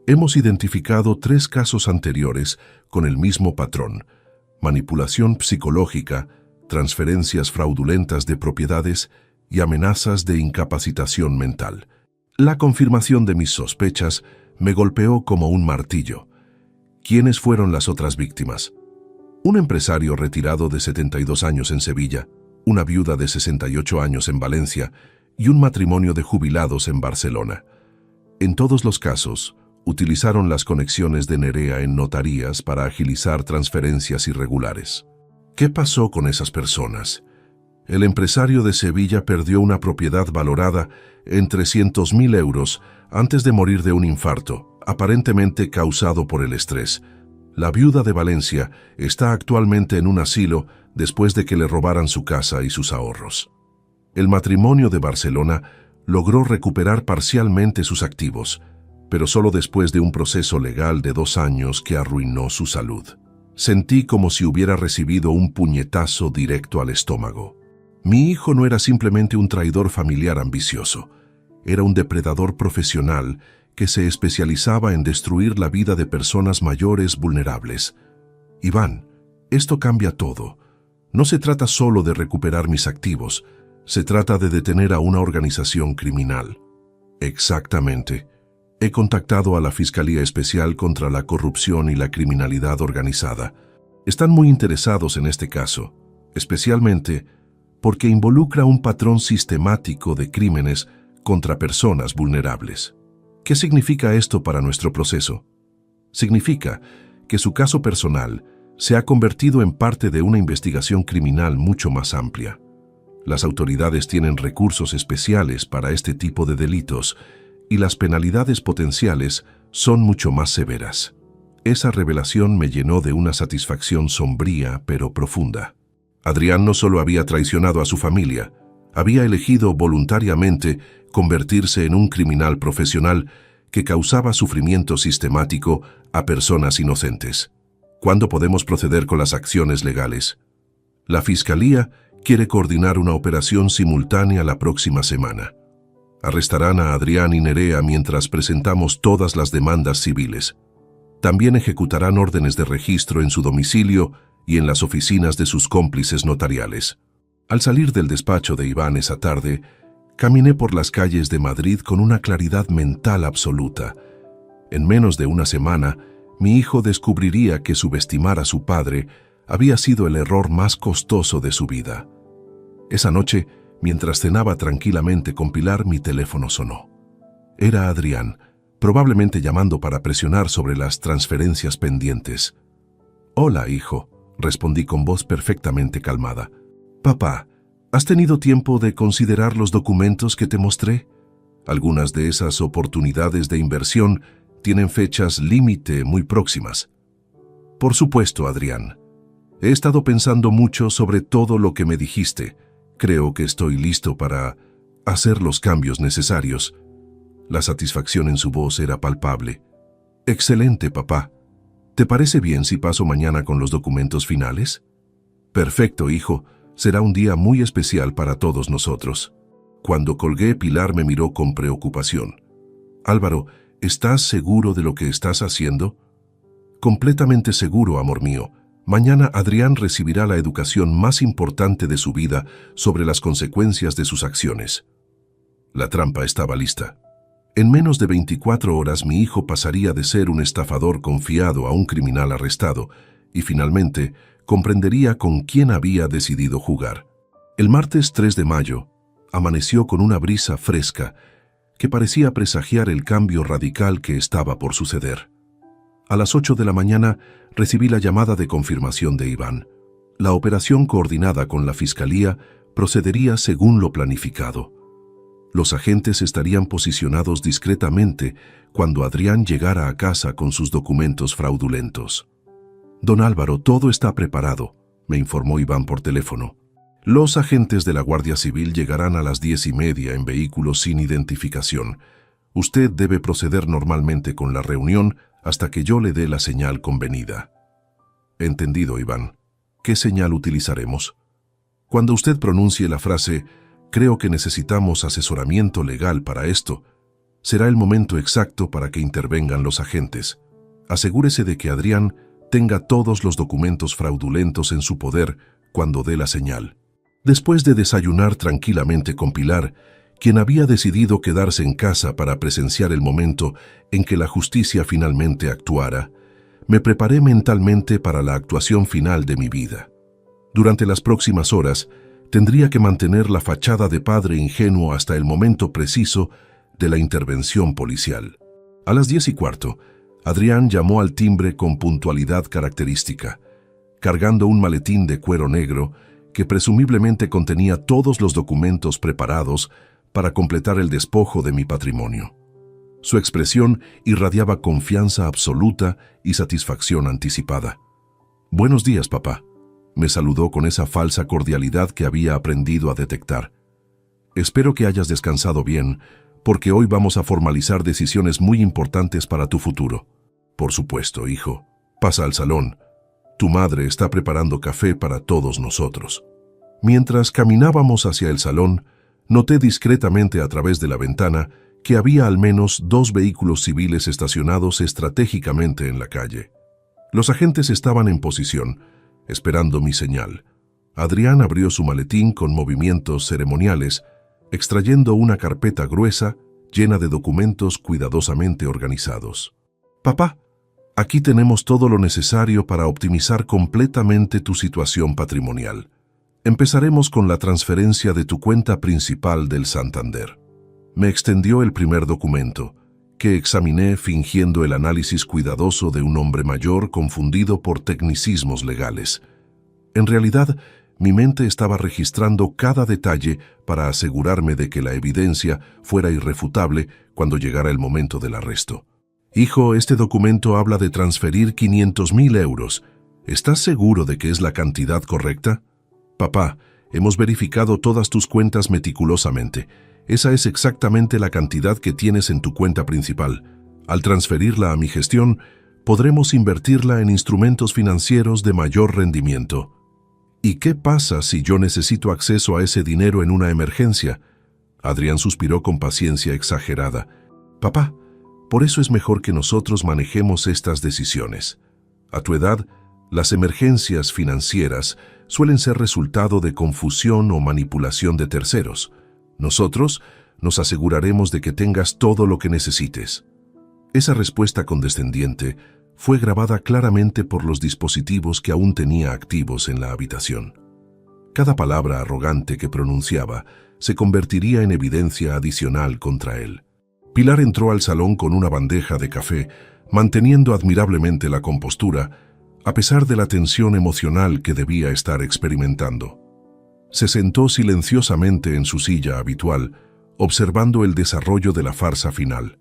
Hemos identificado 3 casos anteriores con el mismo patrón: manipulación psicológica, transferencias fraudulentas de propiedades y amenazas de incapacitación mental. La confirmación de mis sospechas me golpeó como un martillo. ¿Quiénes fueron las otras víctimas? Un empresario retirado de 72 años en Sevilla, una viuda de 68 años en Valencia y un matrimonio de jubilados en Barcelona. En todos los casos, utilizaron las conexiones de Nerea en notarías para agilizar transferencias irregulares. ¿Qué pasó con esas personas? El empresario de Sevilla perdió una propiedad valorada en 300.000 euros antes de morir de un infarto, aparentemente causado por el estrés. La viuda de Valencia está actualmente en un asilo después de que le robaran su casa y sus ahorros. El matrimonio de Barcelona logró recuperar parcialmente sus activos, pero solo después de un proceso legal de 2 años que arruinó su salud. Sentí como si hubiera recibido un puñetazo directo al estómago. Mi hijo no era simplemente un traidor familiar ambicioso, era un depredador profesional que se especializaba en destruir la vida de personas mayores vulnerables. Iván, esto cambia todo. No se trata solo de recuperar mis activos, se trata de detener a una organización criminal. Exactamente. He contactado a la Fiscalía Especial contra la Corrupción y la Criminalidad Organizada. Están muy interesados en este caso, especialmente porque involucra un patrón sistemático de crímenes contra personas vulnerables. ¿Qué significa esto para nuestro proceso? Significa que su caso personal se ha convertido en parte de una investigación criminal mucho más amplia. Las autoridades tienen recursos especiales para este tipo de delitos y las penalidades potenciales son mucho más severas. Esa revelación me llenó de una satisfacción sombría pero profunda. Adrián no solo había traicionado a su familia, había elegido voluntariamente convertirse en un criminal profesional que causaba sufrimiento sistemático a personas inocentes. ¿Cuándo podemos proceder con las acciones legales? La Fiscalía quiere coordinar una operación simultánea la próxima semana. Arrestarán a Adrián y Nerea mientras presentamos todas las demandas civiles. También ejecutarán órdenes de registro en su domicilio y en las oficinas de sus cómplices notariales. Al salir del despacho de Iván esa tarde, caminé por las calles de Madrid con una claridad mental absoluta. En menos de una semana, mi hijo descubriría que subestimar a su padre había sido el error más costoso de su vida. Esa noche, mientras cenaba tranquilamente con Pilar, mi teléfono sonó. Era Adrián, probablemente llamando para presionar sobre las transferencias pendientes. «Hola, hijo», respondí con voz perfectamente calmada. «Papá, ¿has tenido tiempo de considerar los documentos que te mostré? Algunas de esas oportunidades de inversión tienen fechas límite muy próximas». «Por supuesto, Adrián. He estado pensando mucho sobre todo lo que me dijiste. Creo que estoy listo para hacer los cambios necesarios». La satisfacción en su voz era palpable. «Excelente, papá. ¿Te parece bien si paso mañana con los documentos finales?» «Perfecto, hijo. Será un día muy especial para todos nosotros». Cuando colgué, Pilar me miró con preocupación. «Álvaro, ¿estás seguro de lo que estás haciendo?» «Completamente seguro, amor mío. Mañana Adrián recibirá la educación más importante de su vida sobre las consecuencias de sus acciones». La trampa estaba lista. En menos de 24 horas mi hijo pasaría de ser un estafador confiado a un criminal arrestado y finalmente comprendería con quién había decidido jugar. El martes 3 de mayo amaneció con una brisa fresca que parecía presagiar el cambio radical que estaba por suceder. A las 8 de la mañana recibí la llamada de confirmación de Iván. La operación coordinada con la Fiscalía procedería según lo planificado. Los agentes estarían posicionados discretamente cuando Adrián llegara a casa con sus documentos fraudulentos. «Don Álvaro, todo está preparado», me informó Iván por teléfono. «Los agentes de la Guardia Civil llegarán a las 10:30 en vehículos sin identificación. Usted debe proceder normalmente con la reunión hasta que yo le dé la señal convenida». «Entendido, Iván. ¿Qué señal utilizaremos?» «Cuando usted pronuncie la frase «Creo que necesitamos asesoramiento legal para esto», será el momento exacto para que intervengan los agentes. Asegúrese de que Adrián tenga todos los documentos fraudulentos en su poder cuando dé la señal». Después de desayunar tranquilamente con Pilar, quien había decidido quedarse en casa para presenciar el momento en que la justicia finalmente actuara, me preparé mentalmente para la actuación final de mi vida. Durante las próximas horas, tendría que mantener la fachada de padre ingenuo hasta el momento preciso de la intervención policial. A las 10:15, Adrián llamó al timbre con puntualidad característica, cargando un maletín de cuero negro que presumiblemente contenía todos los documentos preparados para completar el despojo de mi patrimonio. Su expresión irradiaba confianza absoluta y satisfacción anticipada. «Buenos días, papá», me saludó con esa falsa cordialidad que había aprendido a detectar. «Espero que hayas descansado bien, porque hoy vamos a formalizar decisiones muy importantes para tu futuro». «Por supuesto, hijo. Pasa al salón. Tu madre está preparando café para todos nosotros». Mientras caminábamos hacia el salón, noté discretamente a través de la ventana que había al menos 2 vehículos civiles estacionados estratégicamente en la calle. Los agentes estaban en posición, esperando mi señal. Adrián abrió su maletín con movimientos ceremoniales, extrayendo una carpeta gruesa llena de documentos cuidadosamente organizados. «Papá, aquí tenemos todo lo necesario para optimizar completamente tu situación patrimonial. Empezaremos con la transferencia de tu cuenta principal del Santander». Me extendió el primer documento, que examiné fingiendo el análisis cuidadoso de un hombre mayor confundido por tecnicismos legales. En realidad, mi mente estaba registrando cada detalle para asegurarme de que la evidencia fuera irrefutable cuando llegara el momento del arresto. «Hijo, este documento habla de transferir 500.000 euros. ¿Estás seguro de que es la cantidad correcta?» «Papá, hemos verificado todas tus cuentas meticulosamente. Esa es exactamente la cantidad que tienes en tu cuenta principal. Al transferirla a mi gestión, podremos invertirla en instrumentos financieros de mayor rendimiento». «¿Y qué pasa si yo necesito acceso a ese dinero en una emergencia?». Adrián suspiró con paciencia exagerada. «Papá, por eso es mejor que nosotros manejemos estas decisiones. A tu edad, las emergencias financieras suelen ser resultado de confusión o manipulación de terceros. Nosotros nos aseguraremos de que tengas todo lo que necesites». Esa respuesta condescendiente fue grabada claramente por los dispositivos que aún tenía activos en la habitación. Cada palabra arrogante que pronunciaba se convertiría en evidencia adicional contra él. Pilar entró al salón con una bandeja de café, manteniendo admirablemente la compostura, a pesar de la tensión emocional que debía estar experimentando. Se sentó silenciosamente en su silla habitual, observando el desarrollo de la farsa final.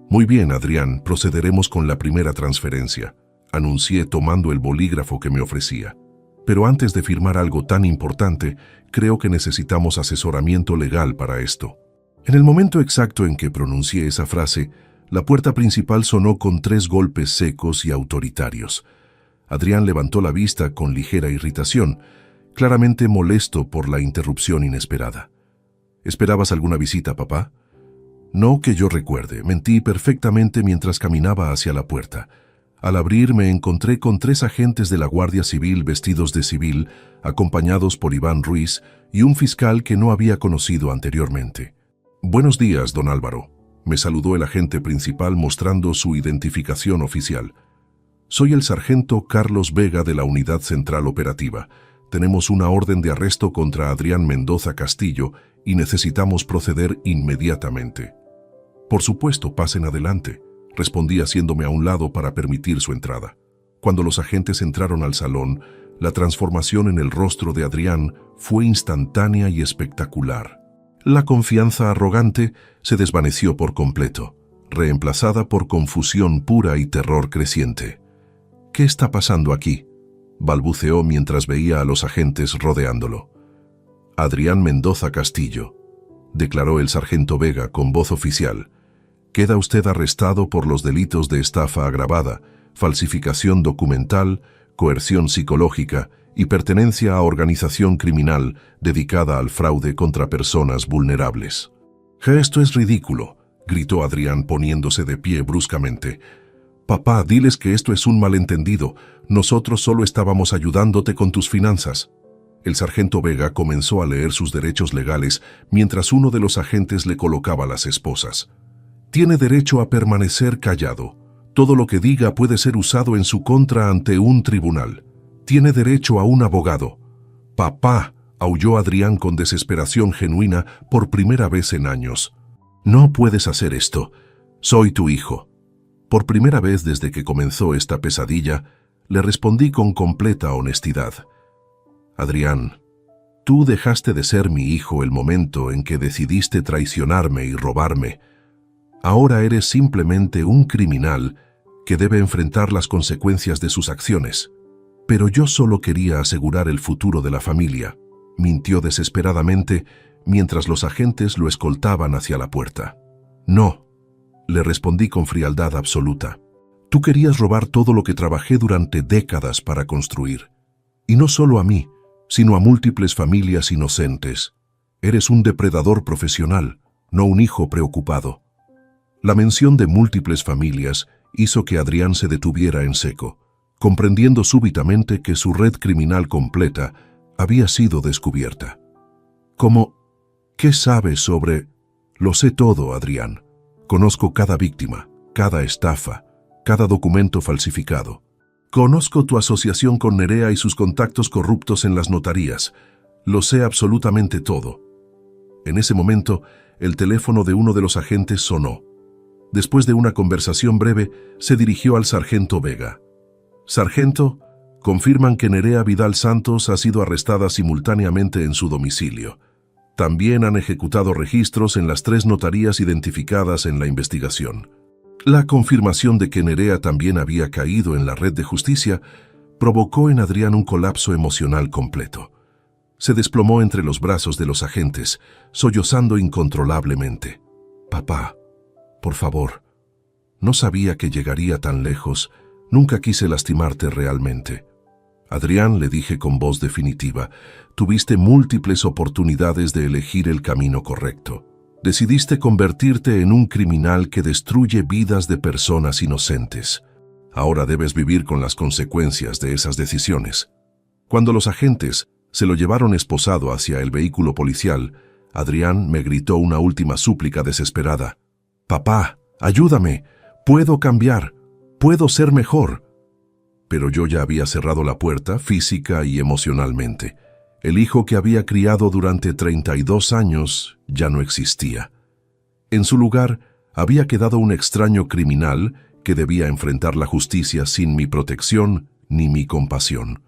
«Muy bien, Adrián, procederemos con la primera transferencia», anuncié tomando el bolígrafo que me ofrecía. «Pero antes de firmar algo tan importante, creo que necesitamos asesoramiento legal para esto». En el momento exacto en que pronuncié esa frase, la puerta principal sonó con 3 golpes secos y autoritarios. Adrián levantó la vista con ligera irritación, claramente molesto por la interrupción inesperada. «¿Esperabas alguna visita, papá?» «No que yo recuerde. Mentí perfectamente mientras caminaba hacia la puerta. Al abrir me encontré con 3 agentes de la Guardia Civil vestidos de civil, acompañados por Iván Ruiz y un fiscal que no había conocido anteriormente. «Buenos días, don Álvaro», me saludó el agente principal mostrando su identificación oficial. «Soy el sargento Carlos Vega de la Unidad Central Operativa. Tenemos una orden de arresto contra Adrián Mendoza Castillo y necesitamos proceder inmediatamente». «Por supuesto, pasen adelante», respondí haciéndome a un lado para permitir su entrada. Cuando los agentes entraron al salón, La transformación en el rostro de Adrián fue instantánea y espectacular. La confianza arrogante se desvaneció por completo, reemplazada por confusión pura y terror creciente. «¿Qué está pasando aquí?», balbuceó mientras veía a los agentes rodeándolo. «Adrián Mendoza Castillo», declaró el sargento Vega con voz oficial. «Queda usted arrestado por los delitos de estafa agravada, falsificación documental, coerción psicológica y pertenencia a organización criminal dedicada al fraude contra personas vulnerables». «Esto es ridículo», gritó Adrián poniéndose de pie bruscamente. «Papá, diles que esto es un malentendido. Nosotros solo estábamos ayudándote con tus finanzas». El sargento Vega comenzó a leer sus derechos legales mientras uno de los agentes le colocaba las esposas. «Tiene derecho a permanecer callado. Todo lo que diga puede ser usado en su contra ante un tribunal. Tiene derecho a un abogado». «Papá», aulló Adrián con desesperación genuina por primera vez en años. «No puedes hacer esto. Soy tu hijo». Por primera vez desde que comenzó esta pesadilla, le respondí con completa honestidad. «Adrián, tú dejaste de ser mi hijo el momento en que decidiste traicionarme y robarme. Ahora eres simplemente un criminal que debe enfrentar las consecuencias de sus acciones. Pero yo solo quería asegurar el futuro de la familia», mintió desesperadamente mientras los agentes lo escoltaban hacia la puerta. «No», le respondí con frialdad absoluta. «Tú querías robar todo lo que trabajé durante décadas para construir. Y no solo a mí, sino a múltiples familias inocentes. Eres un depredador profesional, no un hijo preocupado». La mención de múltiples familias hizo que Adrián se detuviera en seco, comprendiendo súbitamente que su red criminal completa había sido descubierta. «¿Cómo? ¿Qué sabes sobre...?» «Lo sé todo, Adrián. Conozco cada víctima, cada estafa, cada documento falsificado. Conozco tu asociación con Nerea y sus contactos corruptos en las notarías. Lo sé absolutamente todo». En ese momento, el teléfono de uno de los agentes sonó. Después de una conversación breve, se dirigió al sargento Vega. «Sargento, confirman que Nerea Vidal Santos ha sido arrestada simultáneamente en su domicilio. También han ejecutado registros en las 3 notarías identificadas en la investigación». La confirmación de que Nerea también había caído en la red de justicia provocó en Adrián un colapso emocional completo. Se desplomó entre los brazos de los agentes, sollozando incontrolablemente. «Papá, por favor, no sabía que llegaría tan lejos, nunca quise lastimarte realmente». «Adrián», le dije con voz definitiva, «tuviste múltiples oportunidades de elegir el camino correcto. Decidiste convertirte en un criminal que destruye vidas de personas inocentes. Ahora debes vivir con las consecuencias de esas decisiones». Cuando los agentes se lo llevaron esposado hacia el vehículo policial, Adrián me gritó una última súplica desesperada. «Papá, ayúdame. Puedo cambiar. Puedo ser mejor». Pero yo ya había cerrado la puerta física y emocionalmente. El hijo que había criado durante 32 años ya no existía. En su lugar, había quedado un extraño criminal que debía enfrentar la justicia sin mi protección ni mi compasión.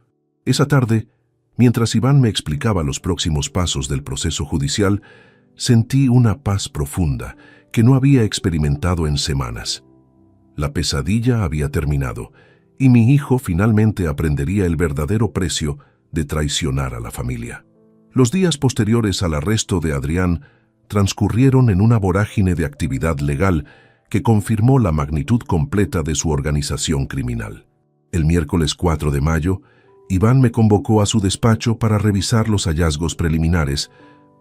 Esa tarde, mientras Iván me explicaba los próximos pasos del proceso judicial, sentí una paz profunda que no había experimentado en semanas. La pesadilla había terminado y mi hijo finalmente aprendería el verdadero precio de traicionar a la familia. Los días posteriores al arresto de Adrián transcurrieron en una vorágine de actividad legal que confirmó la magnitud completa de su organización criminal. El miércoles 4 de mayo, Iván me convocó a su despacho para revisar los hallazgos preliminares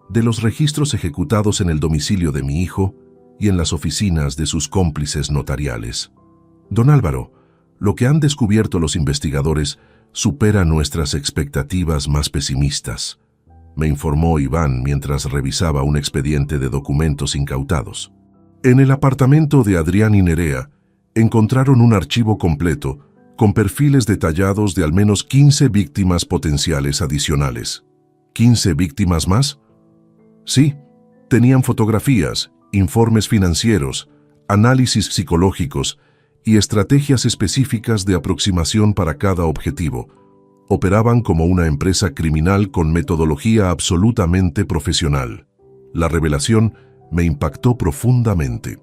de los registros ejecutados en el domicilio de mi hijo y en las oficinas de sus cómplices notariales. «Don Álvaro, lo que han descubierto los investigadores supera nuestras expectativas más pesimistas», me informó Iván mientras revisaba un expediente de documentos incautados. En el apartamento de Adrián y Nerea encontraron un archivo completo con perfiles detallados de al menos 15 víctimas potenciales adicionales. ¿15 víctimas más? Sí, tenían fotografías, informes financieros, análisis psicológicos y estrategias específicas de aproximación para cada objetivo, Operaban como una empresa criminal con metodología absolutamente profesional. La revelación me impactó profundamente.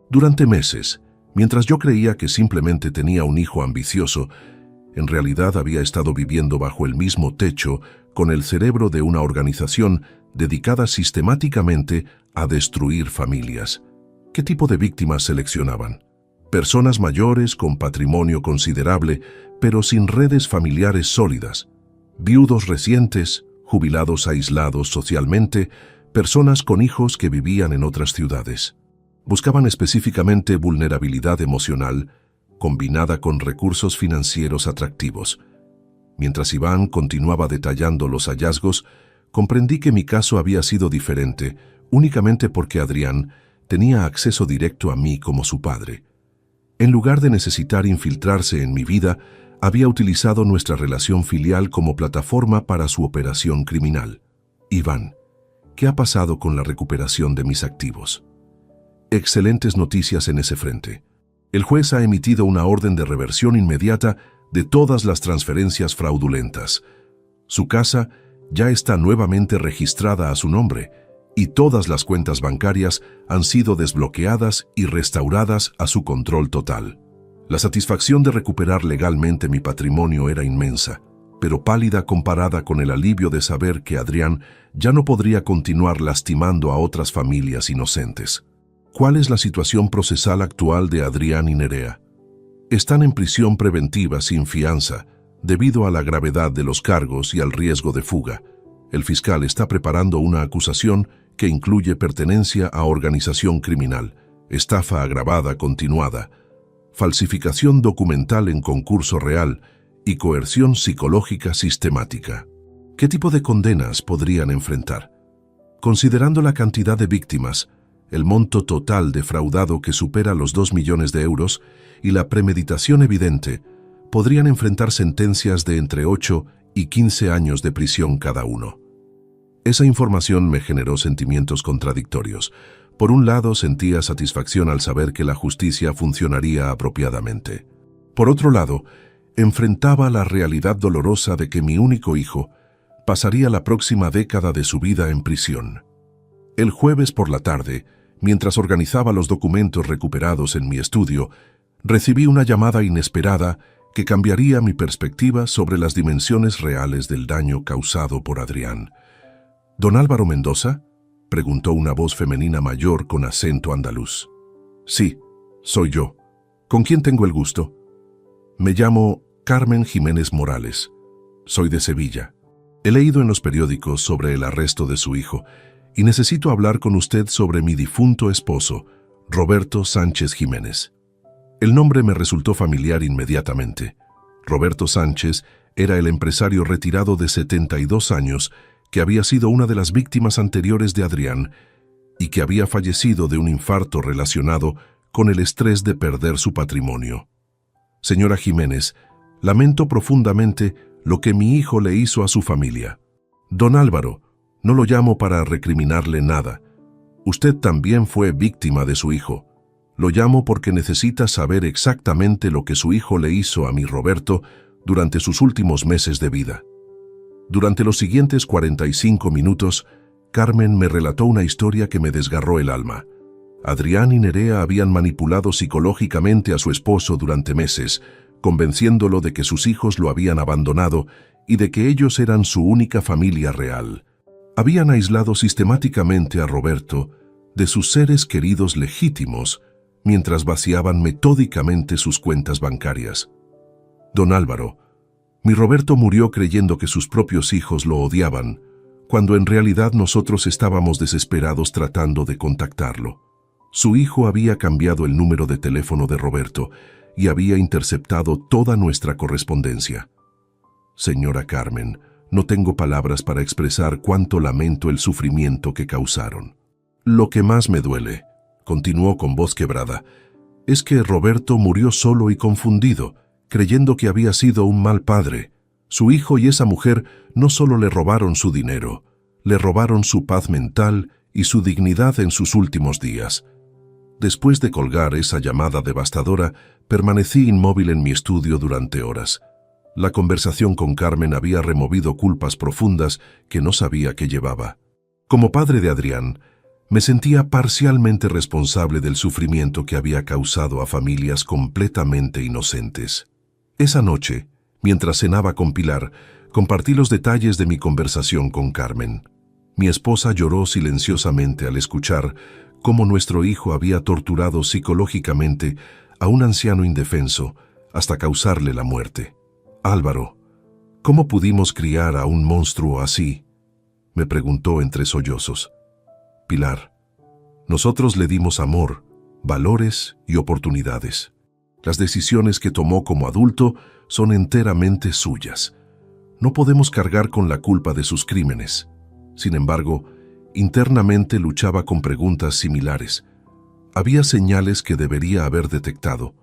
Durante meses, mientras yo creía que simplemente tenía un hijo ambicioso, en realidad había estado viviendo bajo el mismo techo con el cerebro de una organización dedicada sistemáticamente a destruir familias. ¿Qué tipo de víctimas seleccionaban? Personas mayores con patrimonio considerable, pero sin redes familiares sólidas. Viudos recientes, jubilados aislados socialmente, personas con hijos que vivían en otras ciudades. Buscaban específicamente vulnerabilidad emocional, combinada con recursos financieros atractivos. Mientras Iván continuaba detallando los hallazgos, comprendí que mi caso había sido diferente, únicamente porque Adrián tenía acceso directo a mí como su padre. En lugar de necesitar infiltrarse en mi vida, había utilizado nuestra relación filial como plataforma para su operación criminal. Iván, ¿qué ha pasado con la recuperación de mis activos? Excelentes noticias en ese frente. El juez ha emitido una orden de reversión inmediata de todas las transferencias fraudulentas. Su casa ya está nuevamente registrada a su nombre y todas las cuentas bancarias han sido desbloqueadas y restauradas a su control total. La satisfacción de recuperar legalmente mi patrimonio era inmensa, pero pálida comparada con el alivio de saber que Adrián ya no podría continuar lastimando a otras familias inocentes. ¿Cuál es la situación procesal actual de Adrián y Nerea? Están en prisión preventiva sin fianza, debido a la gravedad de los cargos y al riesgo de fuga. El fiscal está preparando una acusación que incluye pertenencia a organización criminal, estafa agravada continuada, falsificación documental en concurso real y coerción psicológica sistemática. ¿Qué tipo de condenas podrían enfrentar? Considerando la cantidad de víctimas, el monto total defraudado que supera los 2 millones de euros y la premeditación evidente, podrían enfrentar sentencias de entre 8 y 15 años de prisión cada uno. Esa información me generó sentimientos contradictorios. Por un lado, sentía satisfacción al saber que la justicia funcionaría apropiadamente. Por otro lado, enfrentaba la realidad dolorosa de que mi único hijo pasaría la próxima década de su vida en prisión. El jueves por la tarde, mientras organizaba los documentos recuperados en mi estudio, recibí una llamada inesperada que cambiaría mi perspectiva sobre las dimensiones reales del daño causado por Adrián. ¿Don Álvaro Mendoza?, preguntó una voz femenina mayor con acento andaluz. Sí, soy yo. ¿Con quién tengo el gusto? Me llamo Carmen Jiménez Morales. Soy de Sevilla. He leído en los periódicos sobre el arresto de su hijo y necesito hablar con usted sobre mi difunto esposo, Roberto Sánchez Jiménez. El nombre me resultó familiar inmediatamente. Roberto Sánchez era el empresario retirado de 72 años que había sido una de las víctimas anteriores de Adrián y que había fallecido de un infarto relacionado con el estrés de perder su patrimonio. Señora Jiménez, lamento profundamente lo que mi hijo le hizo a su familia. Don Álvaro, no lo llamo para recriminarle nada. Usted también fue víctima de su hijo. Lo llamo porque necesita saber exactamente lo que su hijo le hizo a mi Roberto durante sus últimos meses de vida. Durante los siguientes 45 minutos, Carmen me relató una historia que me desgarró el alma. Adrián y Nerea habían manipulado psicológicamente a su esposo durante meses, convenciéndolo de que sus hijos lo habían abandonado y de que ellos eran su única familia real. Habían aislado sistemáticamente a Roberto de sus seres queridos legítimos mientras vaciaban metódicamente sus cuentas bancarias. Don Álvaro, mi Roberto murió creyendo que sus propios hijos lo odiaban, cuando en realidad nosotros estábamos desesperados tratando de contactarlo. Su hijo había cambiado el número de teléfono de Roberto y había interceptado toda nuestra correspondencia. Señora Carmen, no tengo palabras para expresar cuánto lamento el sufrimiento que causaron. Lo que más me duele, continuó con voz quebrada, es que Roberto murió solo y confundido, creyendo que había sido un mal padre. Su hijo y esa mujer no solo le robaron su dinero, le robaron su paz mental y su dignidad en sus últimos días. Después de colgar esa llamada devastadora, permanecí inmóvil en mi estudio durante horas. La conversación con Carmen había removido culpas profundas que no sabía que llevaba. Como padre de Adrián, me sentía parcialmente responsable del sufrimiento que había causado a familias completamente inocentes. Esa noche, mientras cenaba con Pilar, compartí los detalles de mi conversación con Carmen. Mi esposa lloró silenciosamente al escuchar cómo nuestro hijo había torturado psicológicamente a un anciano indefenso hasta causarle la muerte. «Álvaro, ¿cómo pudimos criar a un monstruo así?», me preguntó entre sollozos. «Pilar, nosotros le dimos amor, valores y oportunidades. Las decisiones que tomó como adulto son enteramente suyas. No podemos cargar con la culpa de sus crímenes». Sin embargo, internamente luchaba con preguntas similares. Había señales que debería haber detectado.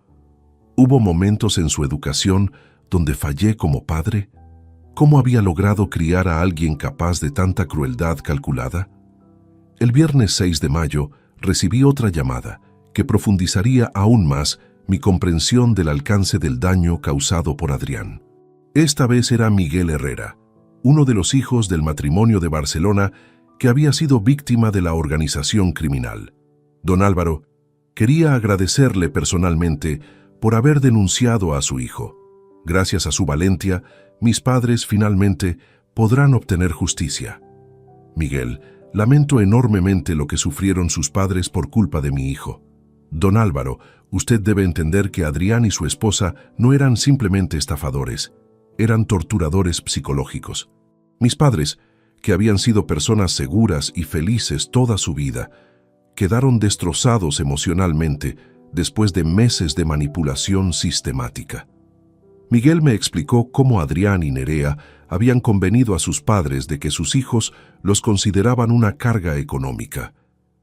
¿Hubo momentos en su educación donde fallé como padre? ¿Cómo había logrado criar a alguien capaz de tanta crueldad calculada? El viernes 6 de mayo recibí otra llamada que profundizaría aún más mi comprensión del alcance del daño causado por Adrián. Esta vez era Miguel Herrera, uno de los hijos del matrimonio de Barcelona que había sido víctima de la organización criminal. Don Álvaro, quería agradecerle personalmente por haber denunciado a su hijo. Gracias a su valentía, mis padres finalmente podrán obtener justicia. Miguel, lamento enormemente lo que sufrieron sus padres por culpa de mi hijo. Don Álvaro, usted debe entender que Adrián y su esposa no eran simplemente estafadores, eran torturadores psicológicos. Mis padres, que habían sido personas seguras y felices toda su vida, quedaron destrozados emocionalmente después de meses de manipulación sistemática. Miguel me explicó cómo Adrián y Nerea habían convenido a sus padres de que sus hijos los consideraban una carga económica,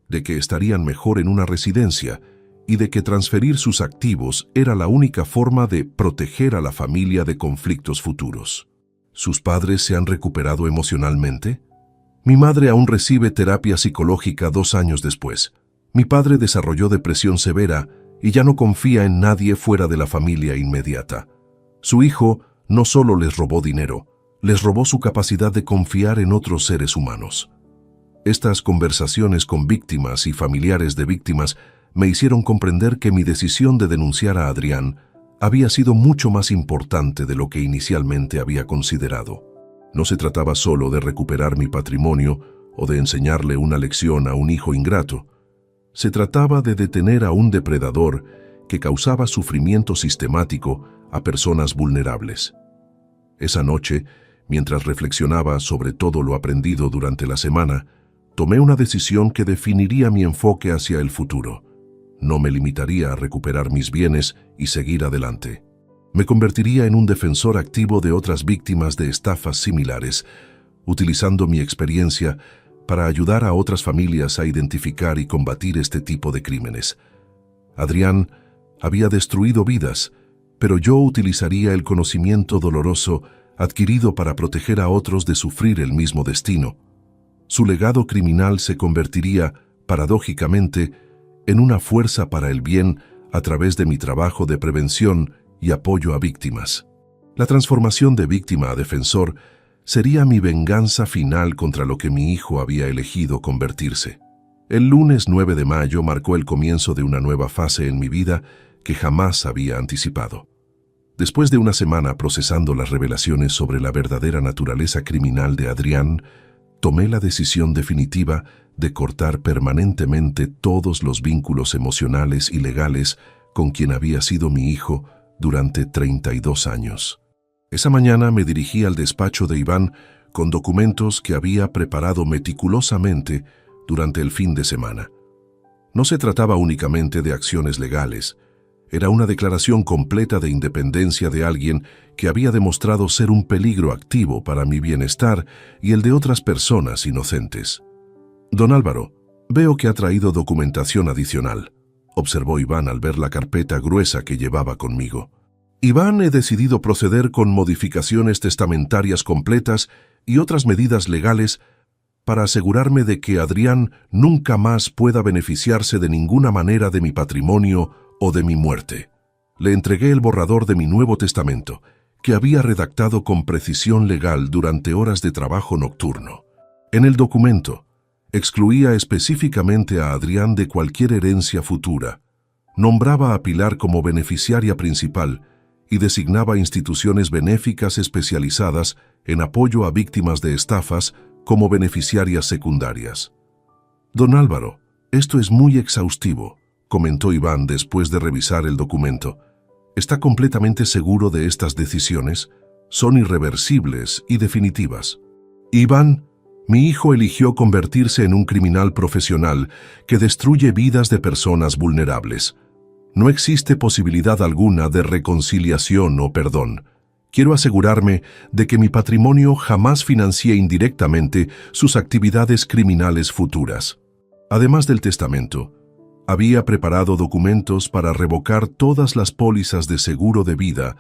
de que estarían mejor en una residencia y de que transferir sus activos era la única forma de proteger a la familia de conflictos futuros. ¿Sus padres se han recuperado emocionalmente? Mi madre aún recibe terapia psicológica 2 años después. Mi padre desarrolló depresión severa y ya no confía en nadie fuera de la familia inmediata. Su hijo no solo les robó dinero, les robó su capacidad de confiar en otros seres humanos. Estas conversaciones con víctimas y familiares de víctimas me hicieron comprender que mi decisión de denunciar a Adrián había sido mucho más importante de lo que inicialmente había considerado. No se trataba solo de recuperar mi patrimonio o de enseñarle una lección a un hijo ingrato. Se trataba de detener a un depredador que causaba sufrimiento sistemático a personas vulnerables. Esa noche, mientras reflexionaba sobre todo lo aprendido durante la semana, tomé una decisión que definiría mi enfoque hacia el futuro. No me limitaría a recuperar mis bienes y seguir adelante. Me convertiría en un defensor activo de otras víctimas de estafas similares, utilizando mi experiencia para ayudar a otras familias a identificar y combatir este tipo de crímenes. Adrián había destruido vidas, pero yo utilizaría el conocimiento doloroso adquirido para proteger a otros de sufrir el mismo destino. Su legado criminal se convertiría, paradójicamente, en una fuerza para el bien a través de mi trabajo de prevención y apoyo a víctimas. La transformación de víctima a defensor sería mi venganza final contra lo que mi hijo había elegido convertirse. El lunes 9 de mayo marcó el comienzo de una nueva fase en mi vida que jamás había anticipado. Después de una semana procesando las revelaciones sobre la verdadera naturaleza criminal de Adrián, tomé la decisión definitiva de cortar permanentemente todos los vínculos emocionales y legales con quien había sido mi hijo durante 32 años. Esa mañana me dirigí al despacho de Iván con documentos que había preparado meticulosamente durante el fin de semana. No se trataba únicamente de acciones legales. Era una declaración completa de independencia de alguien que había demostrado ser un peligro activo para mi bienestar y el de otras personas inocentes. «Don Álvaro, veo que ha traído documentación adicional», observó Iván al ver la carpeta gruesa que llevaba conmigo. «Iván, he decidido proceder con modificaciones testamentarias completas y otras medidas legales para asegurarme de que Adrián nunca más pueda beneficiarse de ninguna manera de mi patrimonio o de mi muerte. Le entregué el borrador de mi nuevo testamento, que había redactado con precisión legal durante horas de trabajo nocturno. En el documento, excluía específicamente a Adrián de cualquier herencia futura, nombraba a Pilar como beneficiaria principal y designaba instituciones benéficas especializadas en apoyo a víctimas de estafas como beneficiarias secundarias. Don Álvaro, esto es muy exhaustivo, comentó Iván después de revisar el documento. ¿Está completamente seguro de estas decisiones? Son irreversibles y definitivas. Iván, mi hijo eligió convertirse en un criminal profesional que destruye vidas de personas vulnerables. No existe posibilidad alguna de reconciliación o perdón. Quiero asegurarme de que mi patrimonio jamás financie indirectamente sus actividades criminales futuras. Además del testamento, había preparado documentos para revocar todas las pólizas de seguro de vida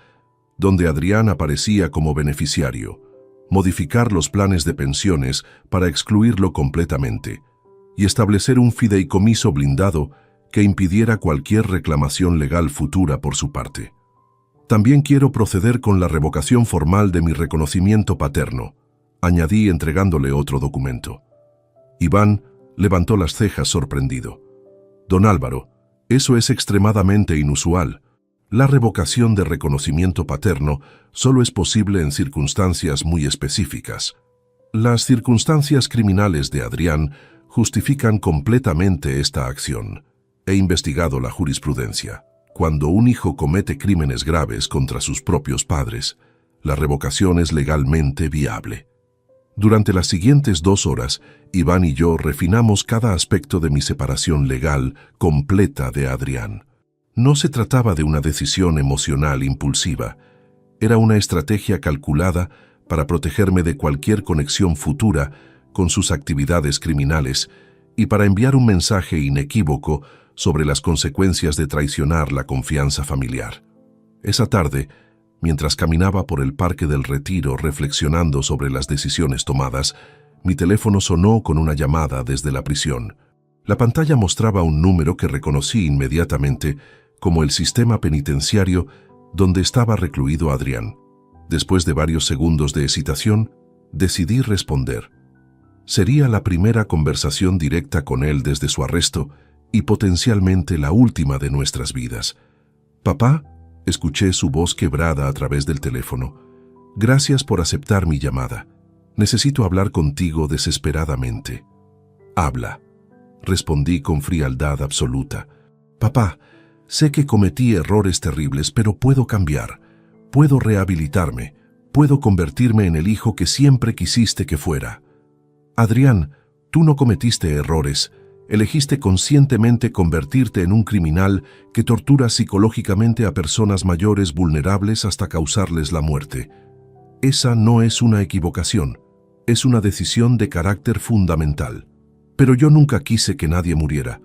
donde Adrián aparecía como beneficiario, modificar los planes de pensiones para excluirlo completamente y establecer un fideicomiso blindado que impidiera cualquier reclamación legal futura por su parte. También quiero proceder con la revocación formal de mi reconocimiento paterno, añadí entregándole otro documento. Iván levantó las cejas sorprendido. Don Álvaro, eso es extremadamente inusual. La revocación de reconocimiento paterno solo es posible en circunstancias muy específicas. Las circunstancias criminales de Adrián justifican completamente esta acción. He investigado la jurisprudencia. Cuando un hijo comete crímenes graves contra sus propios padres, la revocación es legalmente viable. Durante las siguientes 2 horas, Iván y yo refinamos cada aspecto de mi separación legal completa de Adrián. No se trataba de una decisión emocional impulsiva. Era una estrategia calculada para protegerme de cualquier conexión futura con sus actividades criminales y para enviar un mensaje inequívoco sobre las consecuencias de traicionar la confianza familiar. Esa tarde, mientras caminaba por el Parque del Retiro reflexionando sobre las decisiones tomadas, mi teléfono sonó con una llamada desde la prisión. La pantalla mostraba un número que reconocí inmediatamente como el sistema penitenciario donde estaba recluido Adrián. Después de varios segundos de hesitación, decidí responder. Sería la primera conversación directa con él desde su arresto y potencialmente la última de nuestras vidas. «Papá», escuché su voz quebrada a través del teléfono. «Gracias por aceptar mi llamada. Necesito hablar contigo desesperadamente». «Habla», respondí con frialdad absoluta. «Papá, sé que cometí errores terribles, pero puedo cambiar. Puedo rehabilitarme. Puedo convertirme en el hijo que siempre quisiste que fuera». «Adrián, tú no cometiste errores. Elegiste conscientemente convertirte en un criminal que tortura psicológicamente a personas mayores vulnerables hasta causarles la muerte. Esa no es una equivocación, es una decisión de carácter fundamental. Pero yo nunca quise que nadie muriera.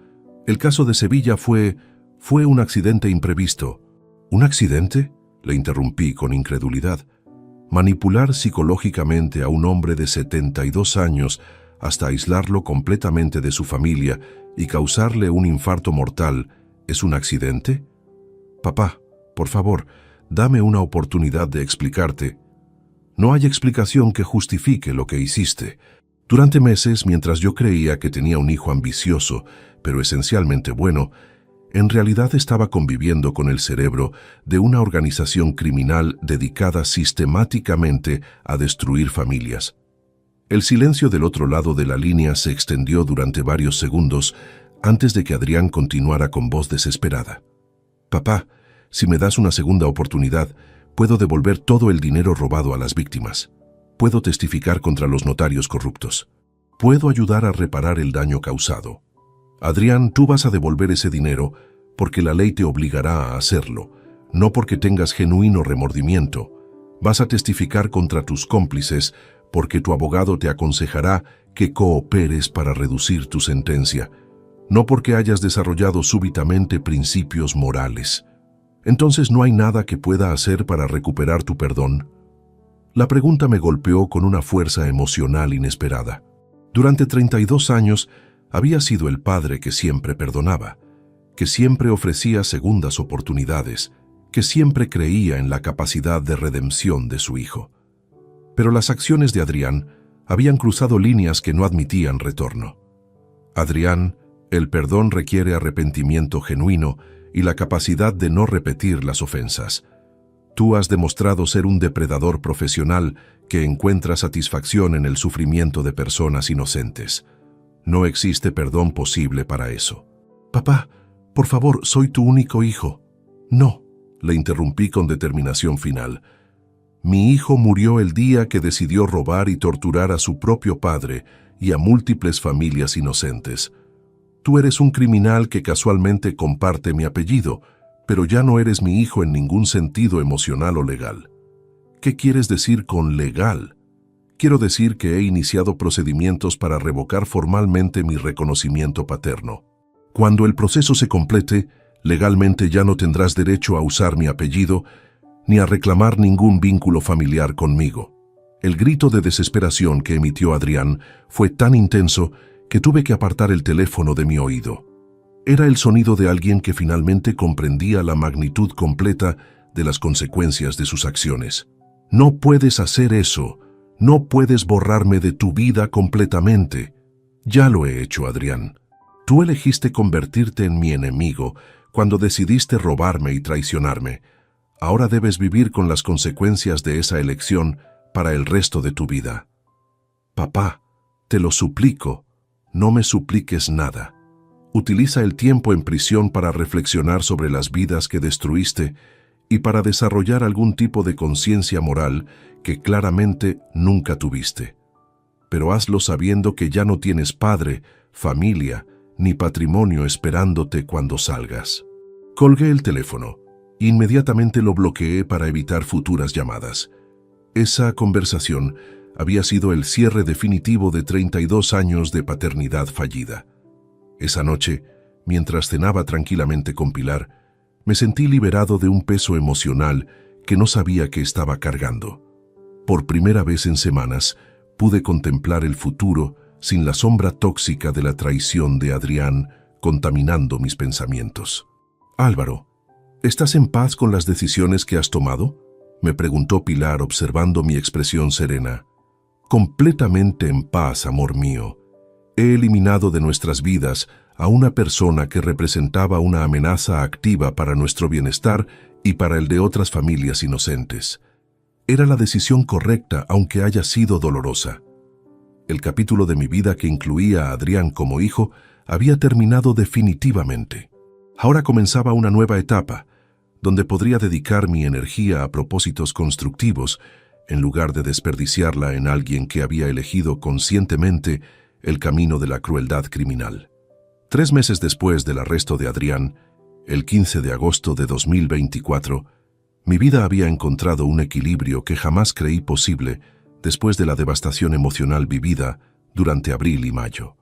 El caso de Sevilla fue un accidente imprevisto». «¿Un accidente?», le interrumpí con incredulidad. «Manipular psicológicamente a un hombre de 72 años hasta aislarlo completamente de su familia y causarle un infarto mortal, ¿es un accidente? Papá, por favor, dame una oportunidad de explicarte». «No hay explicación que justifique lo que hiciste. Durante meses, mientras yo creía que tenía un hijo ambicioso, pero esencialmente bueno, en realidad estaba conviviendo con el cerebro de una organización criminal dedicada sistemáticamente a destruir familias». El silencio del otro lado de la línea se extendió durante varios segundos antes de que Adrián continuara con voz desesperada. «Papá, si me das una segunda oportunidad, puedo devolver todo el dinero robado a las víctimas. Puedo testificar contra los notarios corruptos. Puedo ayudar a reparar el daño causado. Adrián, tú vas a devolver ese dinero porque la ley te obligará a hacerlo, no porque tengas genuino remordimiento. Vas a testificar contra tus cómplices porque tu abogado te aconsejará que cooperes para reducir tu sentencia, no porque hayas desarrollado súbitamente principios morales. Entonces no hay nada que pueda hacer para recuperar tu perdón». La pregunta me golpeó con una fuerza emocional inesperada. Durante 32 años había sido el padre que siempre perdonaba, que siempre ofrecía segundas oportunidades, que siempre creía en la capacidad de redención de su hijo. Pero las acciones de Adrián habían cruzado líneas que no admitían retorno. Adrián, el perdón requiere arrepentimiento genuino y la capacidad de no repetir las ofensas. Tú has demostrado ser un depredador profesional que encuentra satisfacción en el sufrimiento de personas inocentes. No existe perdón posible para eso. Papá, por favor, soy tu único hijo. No, le interrumpí con determinación final. Mi hijo murió el día que decidió robar y torturar a su propio padre y a múltiples familias inocentes. Tú eres un criminal que casualmente comparte mi apellido, pero ya no eres mi hijo en ningún sentido emocional o legal. ¿Qué quieres decir con legal? Quiero decir que he iniciado procedimientos para revocar formalmente mi reconocimiento paterno. Cuando el proceso se complete, legalmente ya no tendrás derecho a usar mi apellido ni a reclamar ningún vínculo familiar conmigo. El grito de desesperación que emitió Adrián fue tan intenso que tuve que apartar el teléfono de mi oído. Era el sonido de alguien que finalmente comprendía la magnitud completa de las consecuencias de sus acciones. No puedes hacer eso. No puedes borrarme de tu vida completamente. Ya lo he hecho, Adrián. Tú elegiste convertirte en mi enemigo cuando decidiste robarme y traicionarme. Ahora debes vivir con las consecuencias de esa elección para el resto de tu vida. Papá, te lo suplico, no me supliques nada. Utiliza el tiempo en prisión para reflexionar sobre las vidas que destruiste y para desarrollar algún tipo de conciencia moral que claramente nunca tuviste. Pero hazlo sabiendo que ya no tienes padre, familia, ni patrimonio esperándote cuando salgas. Colgué el teléfono. Inmediatamente lo bloqueé para evitar futuras llamadas. Esa conversación había sido el cierre definitivo de 32 años de paternidad fallida. Esa noche, mientras cenaba tranquilamente con Pilar, me sentí liberado de un peso emocional que no sabía que estaba cargando. Por primera vez en semanas, pude contemplar el futuro sin la sombra tóxica de la traición de Adrián contaminando mis pensamientos. Álvaro, ¿estás en paz con las decisiones que has tomado?, me preguntó Pilar observando mi expresión serena. Completamente en paz, amor mío. He eliminado de nuestras vidas a una persona que representaba una amenaza activa para nuestro bienestar y para el de otras familias inocentes. Era la decisión correcta, aunque haya sido dolorosa. El capítulo de mi vida que incluía a Adrián como hijo había terminado definitivamente. Ahora comenzaba una nueva etapa, donde podría dedicar mi energía a propósitos constructivos, en lugar de desperdiciarla en alguien que había elegido conscientemente el camino de la crueldad criminal. 3 meses después del arresto de Adrián, el 15 de agosto de 2024, mi vida había encontrado un equilibrio que jamás creí posible después de la devastación emocional vivida durante abril y mayo.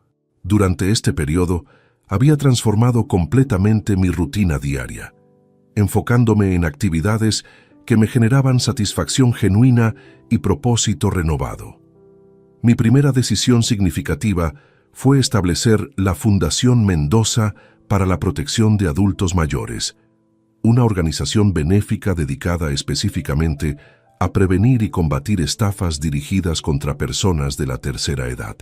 Durante este periodo, había transformado completamente mi rutina diaria, enfocándome en actividades que me generaban satisfacción genuina y propósito renovado. Mi primera decisión significativa fue establecer la Fundación Mendoza para la Protección de Adultos Mayores, una organización benéfica dedicada específicamente a prevenir y combatir estafas dirigidas contra personas de la tercera edad.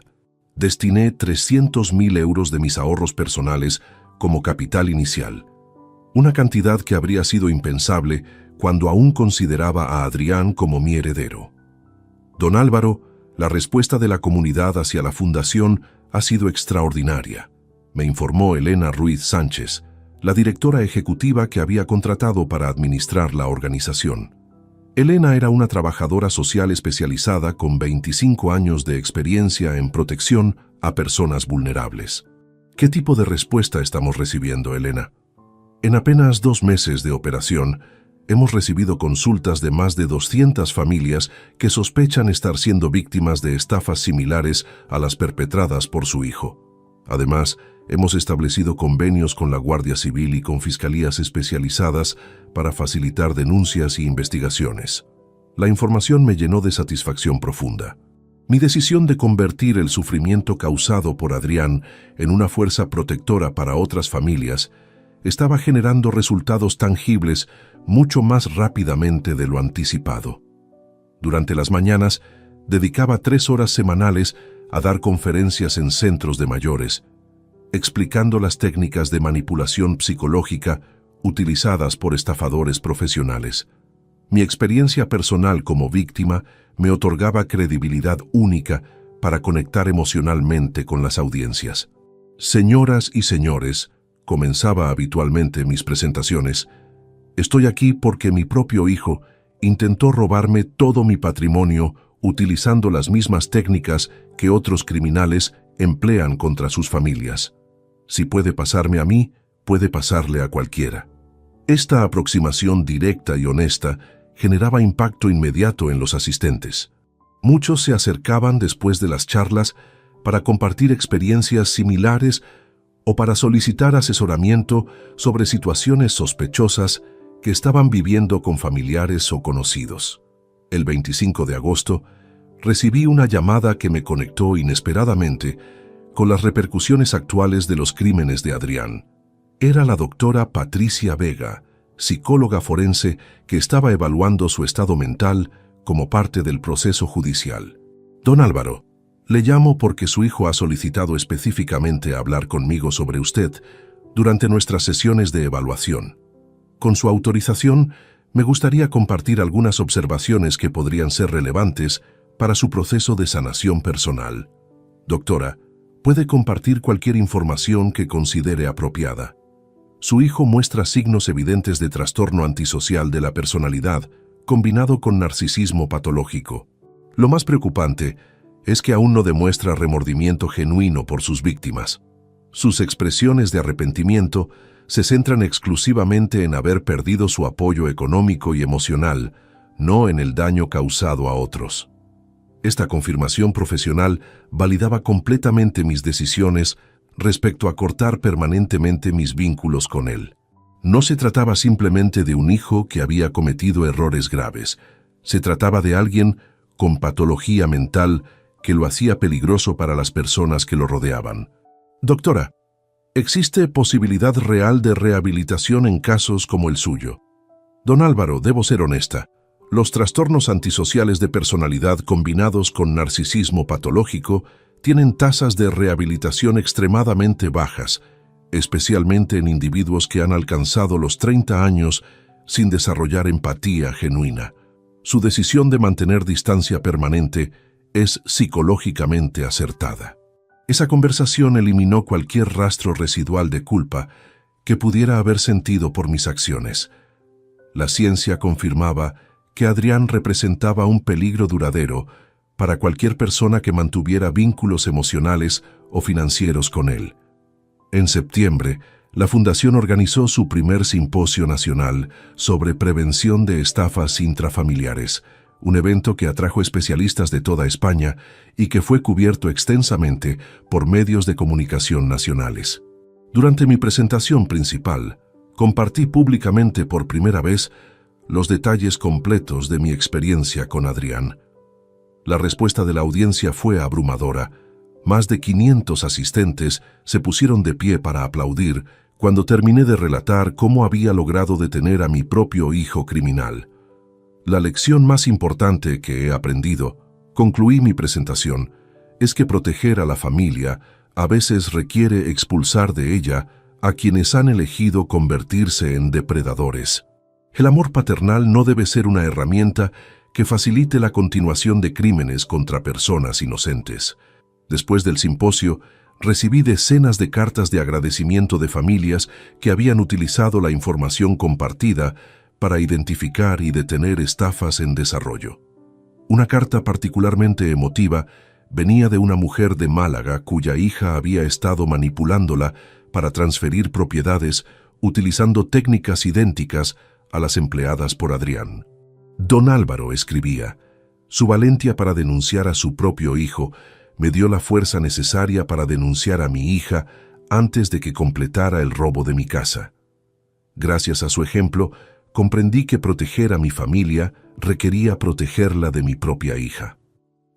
Destiné 300.000 euros de mis ahorros personales como capital inicial, una cantidad que habría sido impensable cuando aún consideraba a Adrián como mi heredero. Don Álvaro, la respuesta de la comunidad hacia la fundación ha sido extraordinaria, me informó Elena Ruiz Sánchez, la directora ejecutiva que había contratado para administrar la organización. Elena era una trabajadora social especializada con 25 años de experiencia en protección a personas vulnerables. ¿Qué tipo de respuesta estamos recibiendo, Elena? En apenas 2 meses de operación, hemos recibido consultas de más de 200 familias que sospechan estar siendo víctimas de estafas similares a las perpetradas por su hijo. Además, hemos establecido convenios con la Guardia Civil y con fiscalías especializadas para facilitar denuncias y investigaciones. La información me llenó de satisfacción profunda. Mi decisión de convertir el sufrimiento causado por Adrián en una fuerza protectora para otras familias estaba generando resultados tangibles mucho más rápidamente de lo anticipado. Durante las mañanas, dedicaba 3 horas semanales a dar conferencias en centros de mayores, explicando las técnicas de manipulación psicológica utilizadas por estafadores profesionales. Mi experiencia personal como víctima me otorgaba credibilidad única para conectar emocionalmente con las audiencias. Señoras y señores, comenzaba habitualmente mis presentaciones, estoy aquí porque mi propio hijo intentó robarme todo mi patrimonio utilizando las mismas técnicas que otros criminales emplean contra sus familias. Si puede pasarme a mí, puede pasarle a cualquiera. Esta aproximación directa y honesta generaba impacto inmediato en los asistentes. Muchos se acercaban después de las charlas para compartir experiencias similares o para solicitar asesoramiento sobre situaciones sospechosas que estaban viviendo con familiares o conocidos. El 25 de agosto, recibí una llamada que me conectó inesperadamente con las repercusiones actuales de los crímenes de Adrián. Era la doctora Patricia Vega, psicóloga forense que estaba evaluando su estado mental como parte del proceso judicial. Don Álvaro, le llamo porque su hijo ha solicitado específicamente hablar conmigo sobre usted durante nuestras sesiones de evaluación. Con su autorización, me gustaría compartir algunas observaciones que podrían ser relevantes para su proceso de sanación personal. Doctora, puede compartir cualquier información que considere apropiada. Su hijo muestra signos evidentes de trastorno antisocial de la personalidad, combinado con narcisismo patológico. Lo más preocupante es que aún no demuestra remordimiento genuino por sus víctimas. Sus expresiones de arrepentimiento se centran exclusivamente en haber perdido su apoyo económico y emocional, no en el daño causado a otros. Esta confirmación profesional validaba completamente mis decisiones respecto a cortar permanentemente mis vínculos con él. No se trataba simplemente de un hijo que había cometido errores graves. Se trataba de alguien con patología mental que lo hacía peligroso para las personas que lo rodeaban. Doctora, ¿existe posibilidad real de rehabilitación en casos como el suyo? Don Álvaro, debo ser honesta. Los trastornos antisociales de personalidad combinados con narcisismo patológico tienen tasas de rehabilitación extremadamente bajas, especialmente en individuos que han alcanzado los 30 años sin desarrollar empatía genuina. Su decisión de mantener distancia permanente es psicológicamente acertada. Esa conversación eliminó cualquier rastro residual de culpa que pudiera haber sentido por mis acciones. La ciencia confirmaba que Adrián representaba un peligro duradero para cualquier persona que mantuviera vínculos emocionales o financieros con él. En septiembre, la Fundación organizó su primer simposio nacional sobre prevención de estafas intrafamiliares, un evento que atrajo especialistas de toda España y que fue cubierto extensamente por medios de comunicación nacionales. Durante mi presentación principal, compartí públicamente por primera vez los detalles completos de mi experiencia con Adrián. La respuesta de la audiencia fue abrumadora. Más de 500 asistentes se pusieron de pie para aplaudir cuando terminé de relatar cómo había logrado detener a mi propio hijo criminal. La lección más importante que he aprendido, concluí mi presentación, es que proteger a la familia a veces requiere expulsar de ella a quienes han elegido convertirse en depredadores. El amor paternal no debe ser una herramienta que facilite la continuación de crímenes contra personas inocentes. Después del simposio, recibí decenas de cartas de agradecimiento de familias que habían utilizado la información compartida para identificar y detener estafas en desarrollo. Una carta particularmente emotiva venía de una mujer de Málaga cuya hija había estado manipulándola para transferir propiedades utilizando técnicas idénticas a las empleadas por Adrián. Don Álvaro, escribía, su valentía para denunciar a su propio hijo me dio la fuerza necesaria para denunciar a mi hija antes de que completara el robo de mi casa. Gracias a su ejemplo, comprendí que proteger a mi familia requería protegerla de mi propia hija.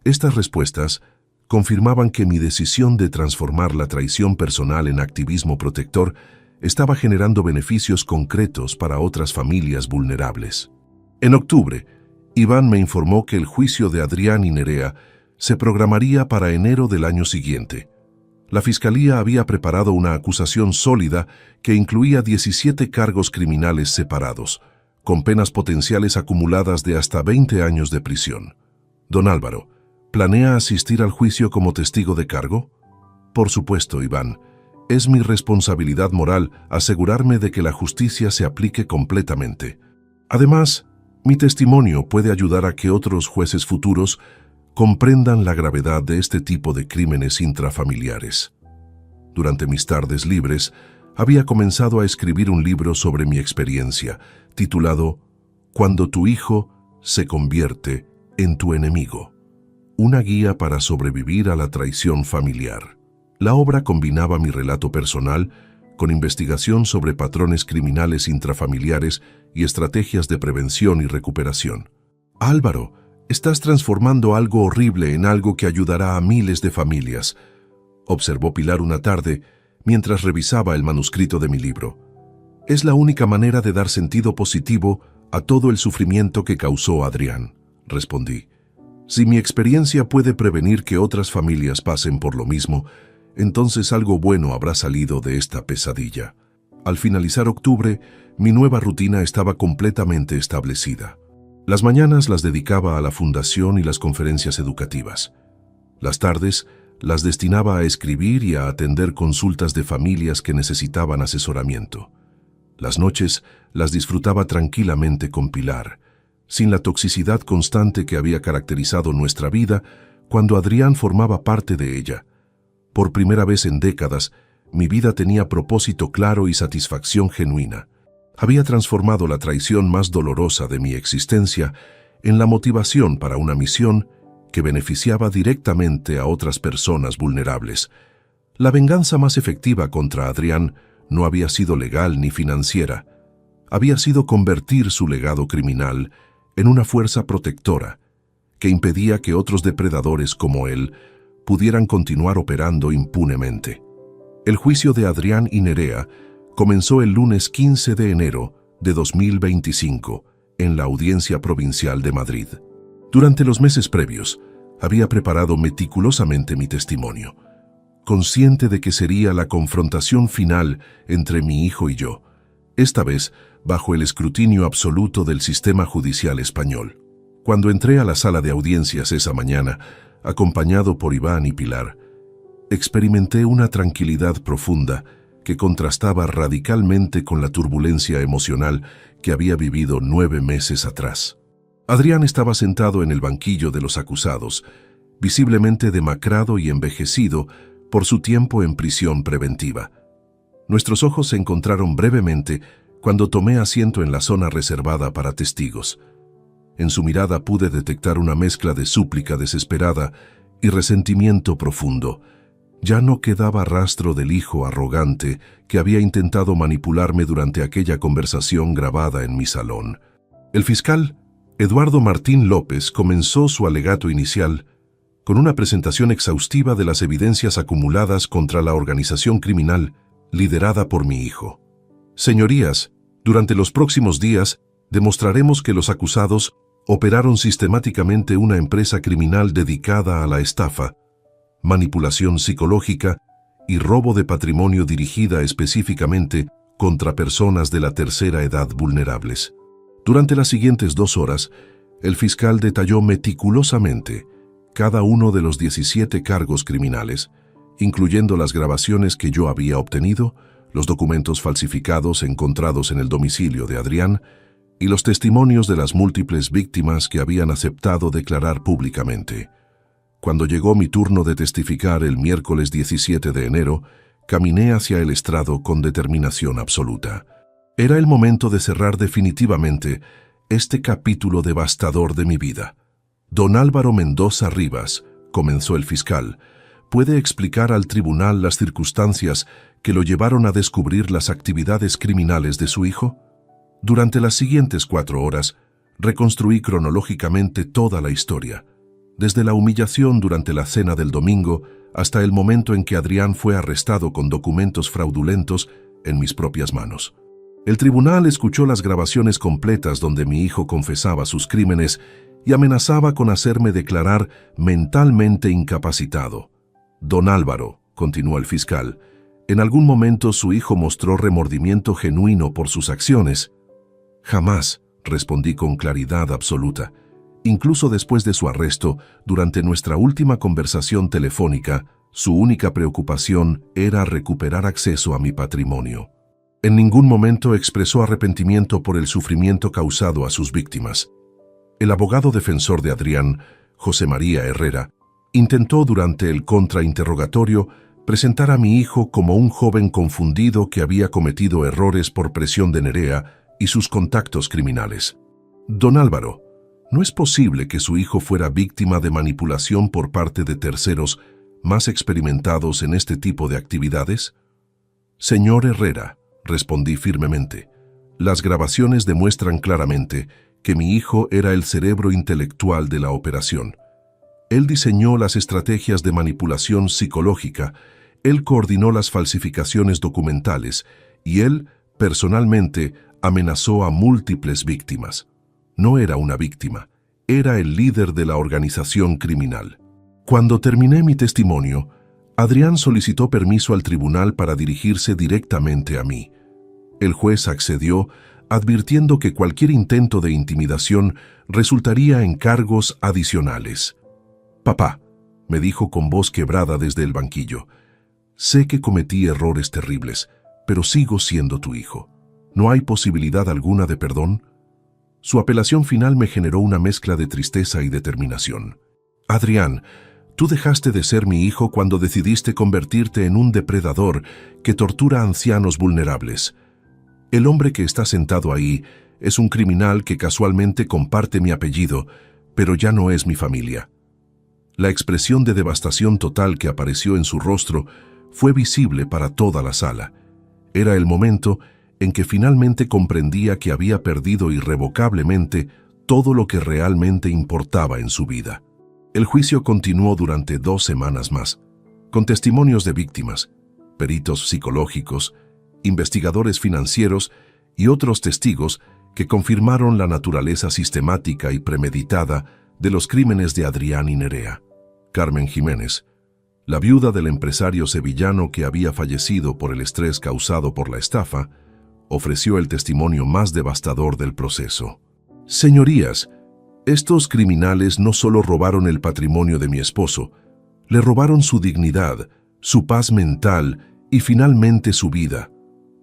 Estas respuestas confirmaban que mi decisión de transformar la traición personal en activismo protector estaba generando beneficios concretos para otras familias vulnerables. En octubre, Iván me informó que el juicio de Adrián y Nerea se programaría para enero del año siguiente. La Fiscalía había preparado una acusación sólida que incluía 17 cargos criminales separados, con penas potenciales acumuladas de hasta 20 años de prisión. Don Álvaro, ¿planea asistir al juicio como testigo de cargo? Por supuesto, Iván. Es mi responsabilidad moral asegurarme de que la justicia se aplique completamente. Además, mi testimonio puede ayudar a que otros jueces futuros comprendan la gravedad de este tipo de crímenes intrafamiliares. Durante mis tardes libres, había comenzado a escribir un libro sobre mi experiencia, titulado Cuando tu hijo se convierte en tu enemigo. Una guía para sobrevivir a la traición familiar. La obra combinaba mi relato personal con investigación sobre patrones criminales intrafamiliares y estrategias de prevención y recuperación. Álvaro, estás transformando algo horrible en algo que ayudará a miles de familias, observó Pilar una tarde mientras revisaba el manuscrito de mi libro. Es la única manera de dar sentido positivo a todo el sufrimiento que causó Adrián, respondí. Si mi experiencia puede prevenir que otras familias pasen por lo mismo, entonces algo bueno habrá salido de esta pesadilla. Al finalizar octubre, mi nueva rutina estaba completamente establecida. Las mañanas las dedicaba a la fundación y las conferencias educativas. Las tardes las destinaba a escribir y a atender consultas de familias que necesitaban asesoramiento. Las noches las disfrutaba tranquilamente con Pilar, sin la toxicidad constante que había caracterizado nuestra vida cuando Adrián formaba parte de ella. Por primera vez en décadas, mi vida tenía propósito claro y satisfacción genuina. Había transformado la traición más dolorosa de mi existencia en la motivación para una misión que beneficiaba directamente a otras personas vulnerables. La venganza más efectiva contra Adrián no había sido legal ni financiera. Había sido convertir su legado criminal en una fuerza protectora que impedía que otros depredadores como él pudieran continuar operando impunemente. El juicio de Adrián y Nerea comenzó el lunes 15 de enero de 2025 en la Audiencia Provincial de Madrid. Durante los meses previos, había preparado meticulosamente mi testimonio, consciente de que sería la confrontación final entre mi hijo y yo, esta vez bajo el escrutinio absoluto del sistema judicial español. Cuando entré a la sala de audiencias esa mañana, acompañado por Iván y Pilar, experimenté una tranquilidad profunda que contrastaba radicalmente con la turbulencia emocional que había vivido 9 meses atrás. Adrián estaba sentado en el banquillo de los acusados, visiblemente demacrado y envejecido por su tiempo en prisión preventiva. Nuestros ojos se encontraron brevemente cuando tomé asiento en la zona reservada para testigos. En su mirada pude detectar una mezcla de súplica desesperada y resentimiento profundo. Ya no quedaba rastro del hijo arrogante que había intentado manipularme durante aquella conversación grabada en mi salón. El fiscal, Eduardo Martín López, comenzó su alegato inicial con una presentación exhaustiva de las evidencias acumuladas contra la organización criminal liderada por mi hijo. Señorías, durante los próximos días demostraremos que los acusados operaron sistemáticamente una empresa criminal dedicada a la estafa, manipulación psicológica y robo de patrimonio dirigida específicamente contra personas de la tercera edad vulnerables. Durante las siguientes 2 horas, el fiscal detalló meticulosamente cada uno de los 17 cargos criminales, incluyendo las grabaciones que yo había obtenido, los documentos falsificados encontrados en el domicilio de Adrián y los testimonios de las múltiples víctimas que habían aceptado declarar públicamente. Cuando llegó mi turno de testificar el miércoles 17 de enero, caminé hacia el estrado con determinación absoluta. Era el momento de cerrar definitivamente este capítulo devastador de mi vida. Don Álvaro Mendoza Rivas, comenzó el fiscal, ¿puede explicar al tribunal las circunstancias que lo llevaron a descubrir las actividades criminales de su hijo? Durante las siguientes 4 horas, reconstruí cronológicamente toda la historia, desde la humillación durante la cena del domingo hasta el momento en que Adrián fue arrestado con documentos fraudulentos en mis propias manos. El tribunal escuchó las grabaciones completas donde mi hijo confesaba sus crímenes y amenazaba con hacerme declarar mentalmente incapacitado. Don Álvaro, continuó el fiscal, en algún momento su hijo mostró remordimiento genuino por sus acciones. Jamás, respondí con claridad absoluta. Incluso después de su arresto, durante nuestra última conversación telefónica, su única preocupación era recuperar acceso a mi patrimonio. En ningún momento expresó arrepentimiento por el sufrimiento causado a sus víctimas. El abogado defensor de Adrián, José María Herrera, intentó durante el contrainterrogatorio presentar a mi hijo como un joven confundido que había cometido errores por presión de Nerea y sus contactos criminales. Don Álvaro, ¿no es posible que su hijo fuera víctima de manipulación por parte de terceros más experimentados en este tipo de actividades? Señor Herrera, respondí firmemente, las grabaciones demuestran claramente que mi hijo era el cerebro intelectual de la operación. Él diseñó las estrategias de manipulación psicológica, él coordinó las falsificaciones documentales y él, personalmente, amenazó a múltiples víctimas. No era una víctima, era el líder de la organización criminal. Cuando terminé mi testimonio, Adrián solicitó permiso al tribunal para dirigirse directamente a mí. El juez accedió, advirtiendo que cualquier intento de intimidación resultaría en cargos adicionales. «Papá», me dijo con voz quebrada desde el banquillo, «sé que cometí errores terribles, pero sigo siendo tu hijo. ¿No hay posibilidad alguna de perdón?» Su apelación final me generó una mezcla de tristeza y determinación. «Adrián, tú dejaste de ser mi hijo cuando decidiste convertirte en un depredador que tortura a ancianos vulnerables. El hombre que está sentado ahí es un criminal que casualmente comparte mi apellido, pero ya no es mi familia». La expresión de devastación total que apareció en su rostro fue visible para toda la sala. Era el momento en que finalmente comprendía que había perdido irrevocablemente todo lo que realmente importaba en su vida. El juicio continuó durante 2 semanas más, con testimonios de víctimas, peritos psicológicos, investigadores financieros y otros testigos que confirmaron la naturaleza sistemática y premeditada de los crímenes de Adrián y Nerea. Carmen Jiménez, la viuda del empresario sevillano que había fallecido por el estrés causado por la estafa, ofreció el testimonio más devastador del proceso. «Señorías, estos criminales no solo robaron el patrimonio de mi esposo, le robaron su dignidad, su paz mental y finalmente su vida.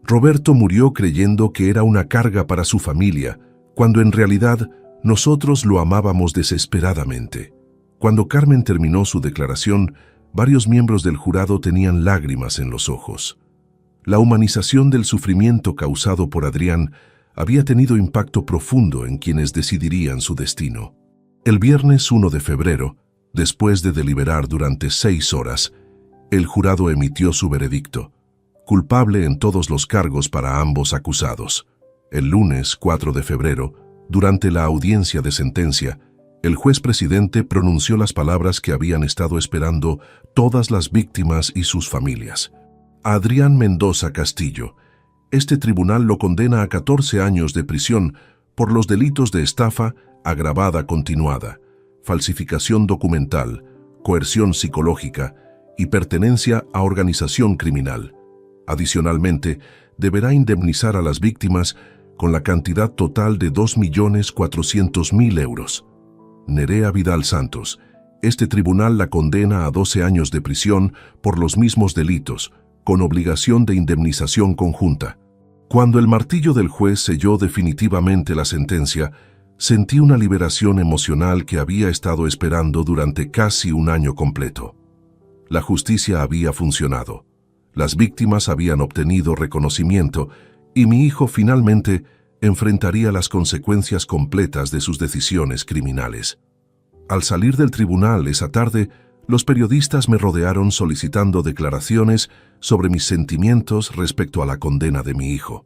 Roberto murió creyendo que era una carga para su familia, cuando en realidad nosotros lo amábamos desesperadamente». Cuando Carmen terminó su declaración, varios miembros del jurado tenían lágrimas en los ojos. La humanización del sufrimiento causado por Adrián había tenido impacto profundo en quienes decidirían su destino. El viernes 1 de febrero, después de deliberar durante 6 horas, el jurado emitió su veredicto, culpable en todos los cargos para ambos acusados. El lunes 4 de febrero, durante la audiencia de sentencia, el juez presidente pronunció las palabras que habían estado esperando todas las víctimas y sus familias. A Adrián Mendoza Castillo, este tribunal lo condena a 14 años de prisión por los delitos de estafa agravada continuada, falsificación documental, coerción psicológica y pertenencia a organización criminal. Adicionalmente, deberá indemnizar a las víctimas con la cantidad total de 2.400.000 euros. Nerea Vidal Santos, este tribunal la condena a 12 años de prisión por los mismos delitos, con obligación de indemnización conjunta. Cuando el martillo del juez selló definitivamente la sentencia, sentí una liberación emocional que había estado esperando durante casi un año completo. La justicia había funcionado. Las víctimas habían obtenido reconocimiento y mi hijo finalmente enfrentaría las consecuencias completas de sus decisiones criminales. Al salir del tribunal esa tarde, los periodistas me rodearon solicitando declaraciones sobre mis sentimientos respecto a la condena de mi hijo.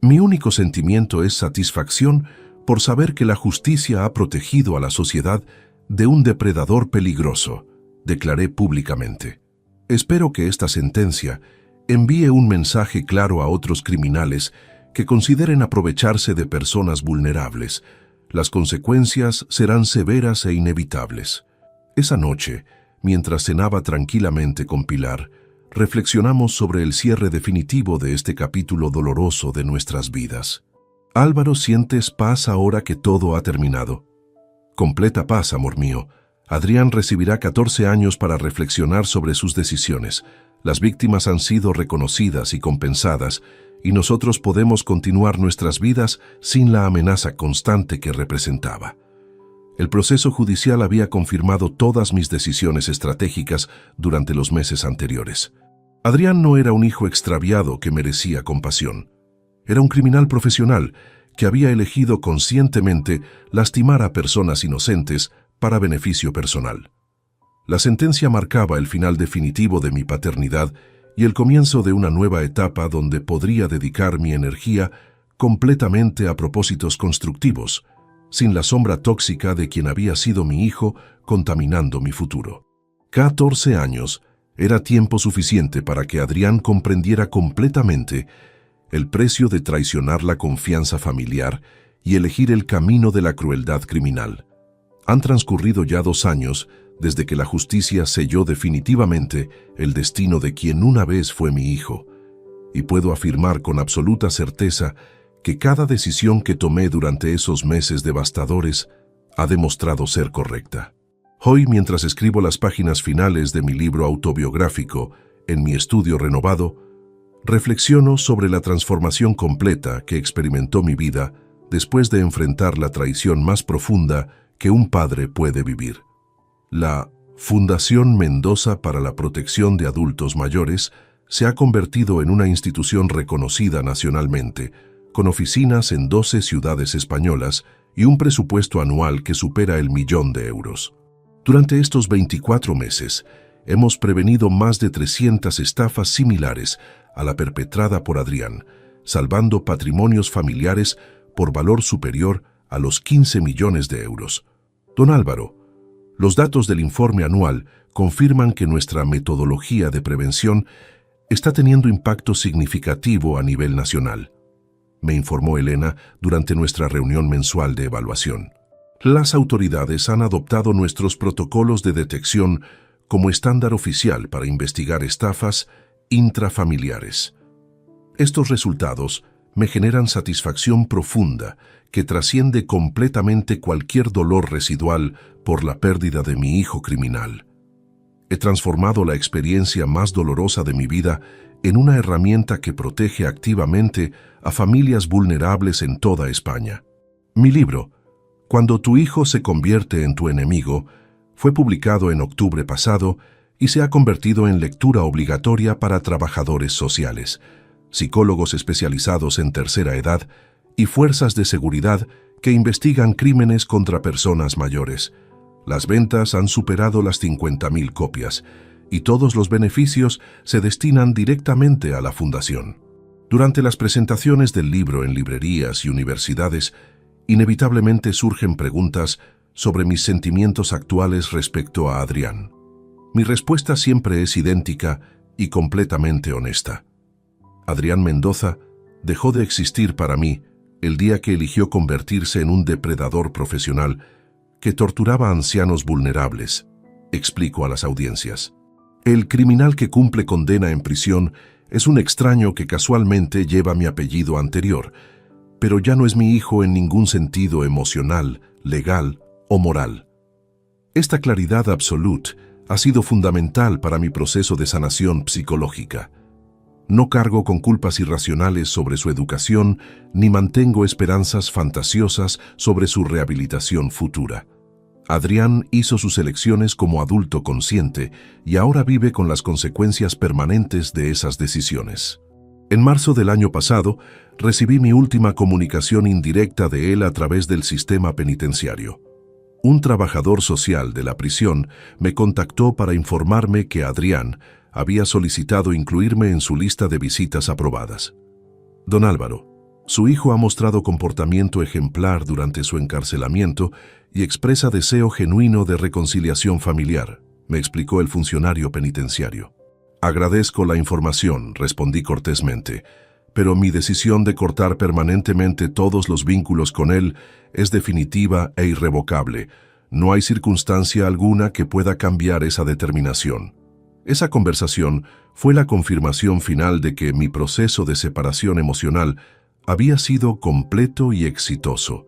Mi único sentimiento es satisfacción por saber que la justicia ha protegido a la sociedad de un depredador peligroso, declaré públicamente. Espero que esta sentencia Envíe un mensaje claro a otros criminales que consideren aprovecharse de personas vulnerables. Las consecuencias serán severas e inevitables. Esa noche, mientras cenaba tranquilamente con Pilar, reflexionamos sobre el cierre definitivo de este capítulo doloroso de nuestras vidas. Álvaro, ¿sientes paz ahora que todo ha terminado? Completa paz, amor mío. Adrián recibirá 14 años para reflexionar sobre sus decisiones. Las víctimas han sido reconocidas y compensadas, y nosotros podemos continuar nuestras vidas sin la amenaza constante que representaba. El proceso judicial había confirmado todas mis decisiones estratégicas durante los meses anteriores. Adrián no era un hijo extraviado que merecía compasión. Era un criminal profesional que había elegido conscientemente lastimar a personas inocentes para beneficio personal. La sentencia marcaba el final definitivo de mi paternidad y el comienzo de una nueva etapa donde podría dedicar mi energía completamente a propósitos constructivos, sin la sombra tóxica de quien había sido mi hijo contaminando mi futuro. 14 años era tiempo suficiente para que Adrián comprendiera completamente el precio de traicionar la confianza familiar y elegir el camino de la crueldad criminal. Han transcurrido ya 2 años desde que la justicia selló definitivamente el destino de quien una vez fue mi hijo, y puedo afirmar con absoluta certeza que cada decisión que tomé durante esos meses devastadores ha demostrado ser correcta. Hoy, mientras escribo las páginas finales de mi libro autobiográfico, en mi estudio renovado, reflexiono sobre la transformación completa que experimentó mi vida después de enfrentar la traición más profunda que un padre puede vivir. La Fundación Mendoza para la Protección de Adultos Mayores se ha convertido en una institución reconocida nacionalmente, con oficinas en 12 ciudades españolas y un presupuesto anual que supera el 1.000.000 de euros. Durante estos 24 meses, hemos prevenido más de 300 estafas similares a la perpetrada por Adrián, salvando patrimonios familiares por valor superior a los 15 millones de euros. Don Álvaro, los datos del informe anual confirman que nuestra metodología de prevención está teniendo impacto significativo a nivel nacional, me informó Elena durante nuestra reunión mensual de evaluación. Las autoridades han adoptado nuestros protocolos de detección como estándar oficial para investigar estafas intrafamiliares. Estos resultados me generan satisfacción profunda que trasciende completamente cualquier dolor residual por la pérdida de mi hijo criminal. He transformado la experiencia más dolorosa de mi vida en una herramienta que protege activamente a familias vulnerables en toda España. Mi libro, Cuando tu hijo se convierte en tu enemigo, fue publicado en octubre pasado y se ha convertido en lectura obligatoria para trabajadores sociales, psicólogos especializados en tercera edad y fuerzas de seguridad que investigan crímenes contra personas mayores. Las ventas han superado las 50.000 copias y todos los beneficios se destinan directamente a la fundación. Durante las presentaciones del libro en librerías y universidades, inevitablemente surgen preguntas sobre mis sentimientos actuales respecto a Adrián. Mi respuesta siempre es idéntica y completamente honesta. Adrián Mendoza dejó de existir para mí el día que eligió convertirse en un depredador profesional que torturaba a ancianos vulnerables, explico a las audiencias. El criminal que cumple condena en prisión es un extraño que casualmente lleva mi apellido anterior, pero ya no es mi hijo en ningún sentido emocional, legal o moral. Esta claridad absoluta ha sido fundamental para mi proceso de sanación psicológica. No cargo con culpas irracionales sobre su educación, ni mantengo esperanzas fantasiosas sobre su rehabilitación futura. Adrián hizo sus elecciones como adulto consciente y ahora vive con las consecuencias permanentes de esas decisiones. En marzo del año pasado, recibí mi última comunicación indirecta de él a través del sistema penitenciario. Un trabajador social de la prisión me contactó para informarme que Adrián había solicitado incluirme en su lista de visitas aprobadas. Don Álvaro, su hijo ha mostrado comportamiento ejemplar durante su encarcelamiento y expresa deseo genuino de reconciliación familiar, me explicó el funcionario penitenciario. Agradezco la información, respondí cortésmente, pero mi decisión de cortar permanentemente todos los vínculos con él es definitiva e irrevocable. No hay circunstancia alguna que pueda cambiar esa determinación. Esa conversación fue la confirmación final de que mi proceso de separación emocional había sido completo y exitoso.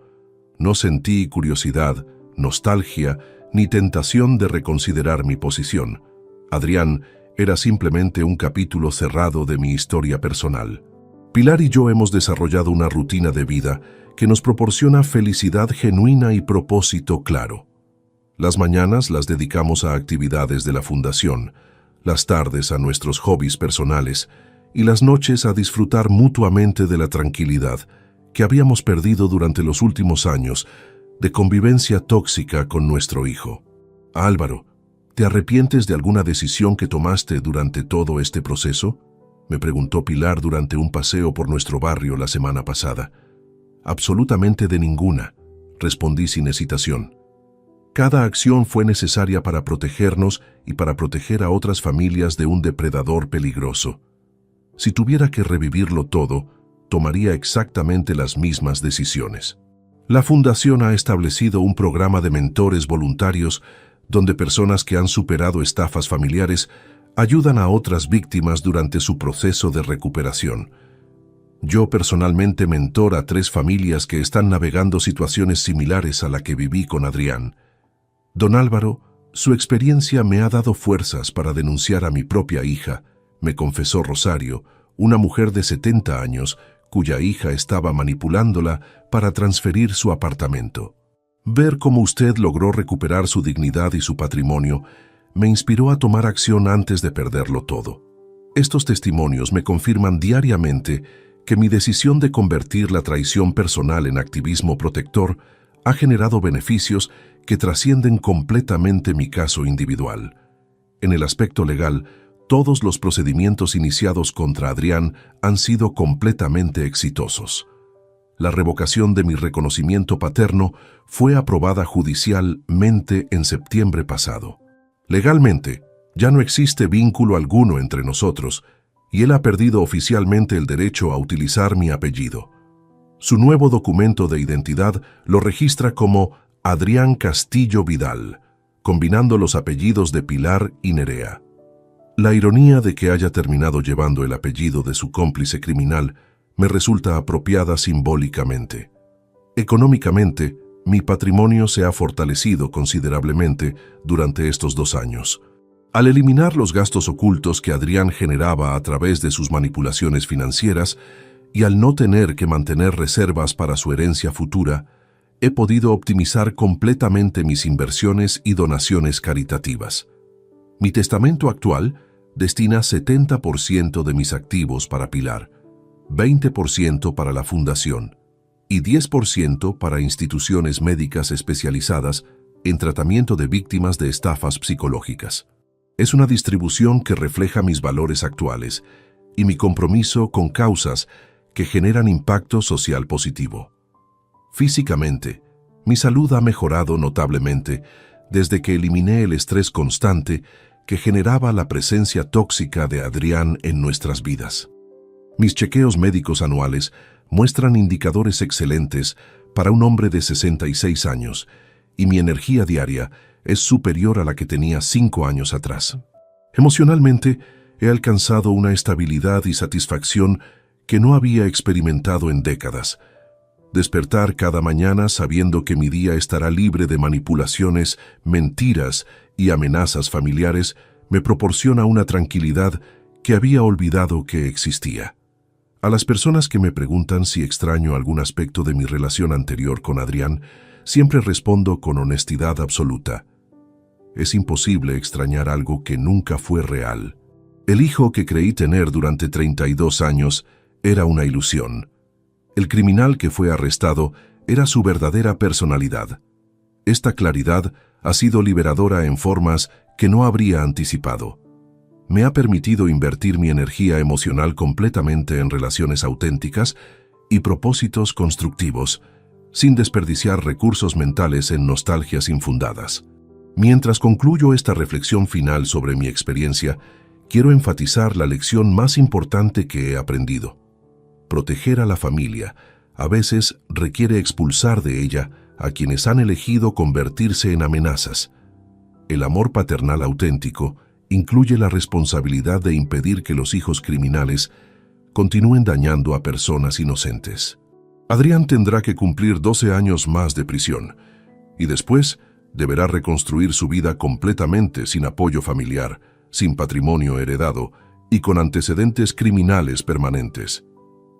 No sentí curiosidad, nostalgia, ni tentación de reconsiderar mi posición. Adrián era simplemente un capítulo cerrado de mi historia personal. Pilar y yo hemos desarrollado una rutina de vida que nos proporciona felicidad genuina y propósito claro. Las mañanas las dedicamos a actividades de la fundación, las tardes a nuestros hobbies personales y las noches a disfrutar mutuamente de la tranquilidad que habíamos perdido durante los últimos años de convivencia tóxica con nuestro hijo. Álvaro, ¿te arrepientes de alguna decisión que tomaste durante todo este proceso?, me preguntó Pilar durante un paseo por nuestro barrio la semana pasada. Absolutamente de ninguna, respondí sin hesitación. Cada acción fue necesaria para protegernos y para proteger a otras familias de un depredador peligroso. Si tuviera que revivirlo todo, tomaría exactamente las mismas decisiones. La Fundación ha establecido un programa de mentores voluntarios donde personas que han superado estafas familiares ayudan a otras víctimas durante su proceso de recuperación. Yo personalmente mentoro a 3 familias que están navegando situaciones similares a la que viví con Adrián. Don Álvaro, su experiencia me ha dado fuerzas para denunciar a mi propia hija, me confesó Rosario, una mujer de 70 años, cuya hija estaba manipulándola para transferir su apartamento. Ver cómo usted logró recuperar su dignidad y su patrimonio me inspiró a tomar acción antes de perderlo todo. Estos testimonios me confirman diariamente que mi decisión de convertir la traición personal en activismo protector ha generado beneficios que trascienden completamente mi caso individual. En el aspecto legal, todos los procedimientos iniciados contra Adrián han sido completamente exitosos. La revocación de mi reconocimiento paterno fue aprobada judicialmente en septiembre pasado. Legalmente, ya no existe vínculo alguno entre nosotros y él ha perdido oficialmente el derecho a utilizar mi apellido. Su nuevo documento de identidad lo registra como Adrián Castillo Vidal, combinando los apellidos de Pilar y Nerea. La ironía de que haya terminado llevando el apellido de su cómplice criminal me resulta apropiada simbólicamente. Económicamente, mi patrimonio se ha fortalecido considerablemente durante estos 2 años. Al eliminar los gastos ocultos que Adrián generaba a través de sus manipulaciones financieras y al no tener que mantener reservas para su herencia futura, he podido optimizar completamente mis inversiones y donaciones caritativas. Mi testamento actual destina 70% de mis activos para Pilar, 20% para la fundación y 10% para instituciones médicas especializadas en tratamiento de víctimas de estafas psicológicas. Es una distribución que refleja mis valores actuales y mi compromiso con causas que generan impacto social positivo. Físicamente, mi salud ha mejorado notablemente desde que eliminé el estrés constante que generaba la presencia tóxica de Adrián en nuestras vidas. Mis chequeos médicos anuales muestran indicadores excelentes para un hombre de 66 años y mi energía diaria es superior a la que tenía 5 años atrás. Emocionalmente, he alcanzado una estabilidad y satisfacción que no había experimentado en décadas. Despertar cada mañana sabiendo que mi día estará libre de manipulaciones, mentiras y amenazas familiares me proporciona una tranquilidad que había olvidado que existía. A las personas que me preguntan si extraño algún aspecto de mi relación anterior con Adrián, siempre respondo con honestidad absoluta. Es imposible extrañar algo que nunca fue real. El hijo que creí tener durante 32 años era una ilusión. El criminal que fue arrestado era su verdadera personalidad. Esta claridad ha sido liberadora en formas que no habría anticipado. Me ha permitido invertir mi energía emocional completamente en relaciones auténticas y propósitos constructivos, sin desperdiciar recursos mentales en nostalgias infundadas. Mientras concluyo esta reflexión final sobre mi experiencia, quiero enfatizar la lección más importante que he aprendido. Proteger a la familia a veces requiere expulsar de ella a quienes han elegido convertirse en amenazas. El amor paternal auténtico incluye la responsabilidad de impedir que los hijos criminales continúen dañando a personas inocentes. Adrián tendrá que cumplir 12 años más de prisión y después deberá reconstruir su vida completamente sin apoyo familiar, sin patrimonio heredado y con antecedentes criminales permanentes.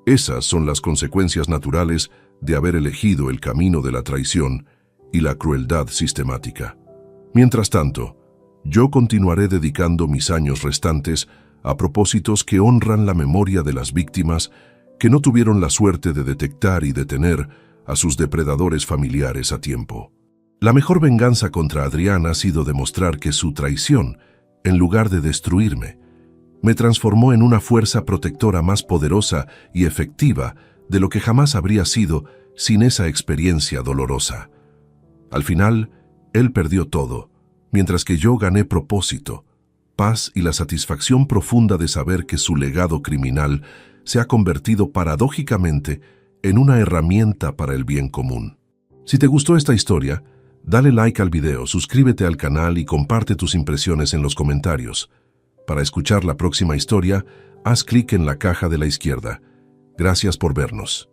Esas son las consecuencias naturales de haber elegido el camino de la traición y la crueldad sistemática. Mientras tanto, yo continuaré dedicando mis años restantes a propósitos que honran la memoria de las víctimas que no tuvieron la suerte de detectar y detener a sus depredadores familiares a tiempo. La mejor venganza contra Adrián ha sido demostrar que su traición, en lugar de destruirme, me transformó en una fuerza protectora más poderosa y efectiva de lo que jamás habría sido sin esa experiencia dolorosa. Al final, él perdió todo, mientras que yo gané propósito, paz y la satisfacción profunda de saber que su legado criminal se ha convertido paradójicamente en una herramienta para el bien común. Si te gustó esta historia, dale like al video, suscríbete al canal y comparte tus impresiones en los comentarios. Para escuchar la próxima historia, haz clic en la caja de la izquierda. Gracias por vernos.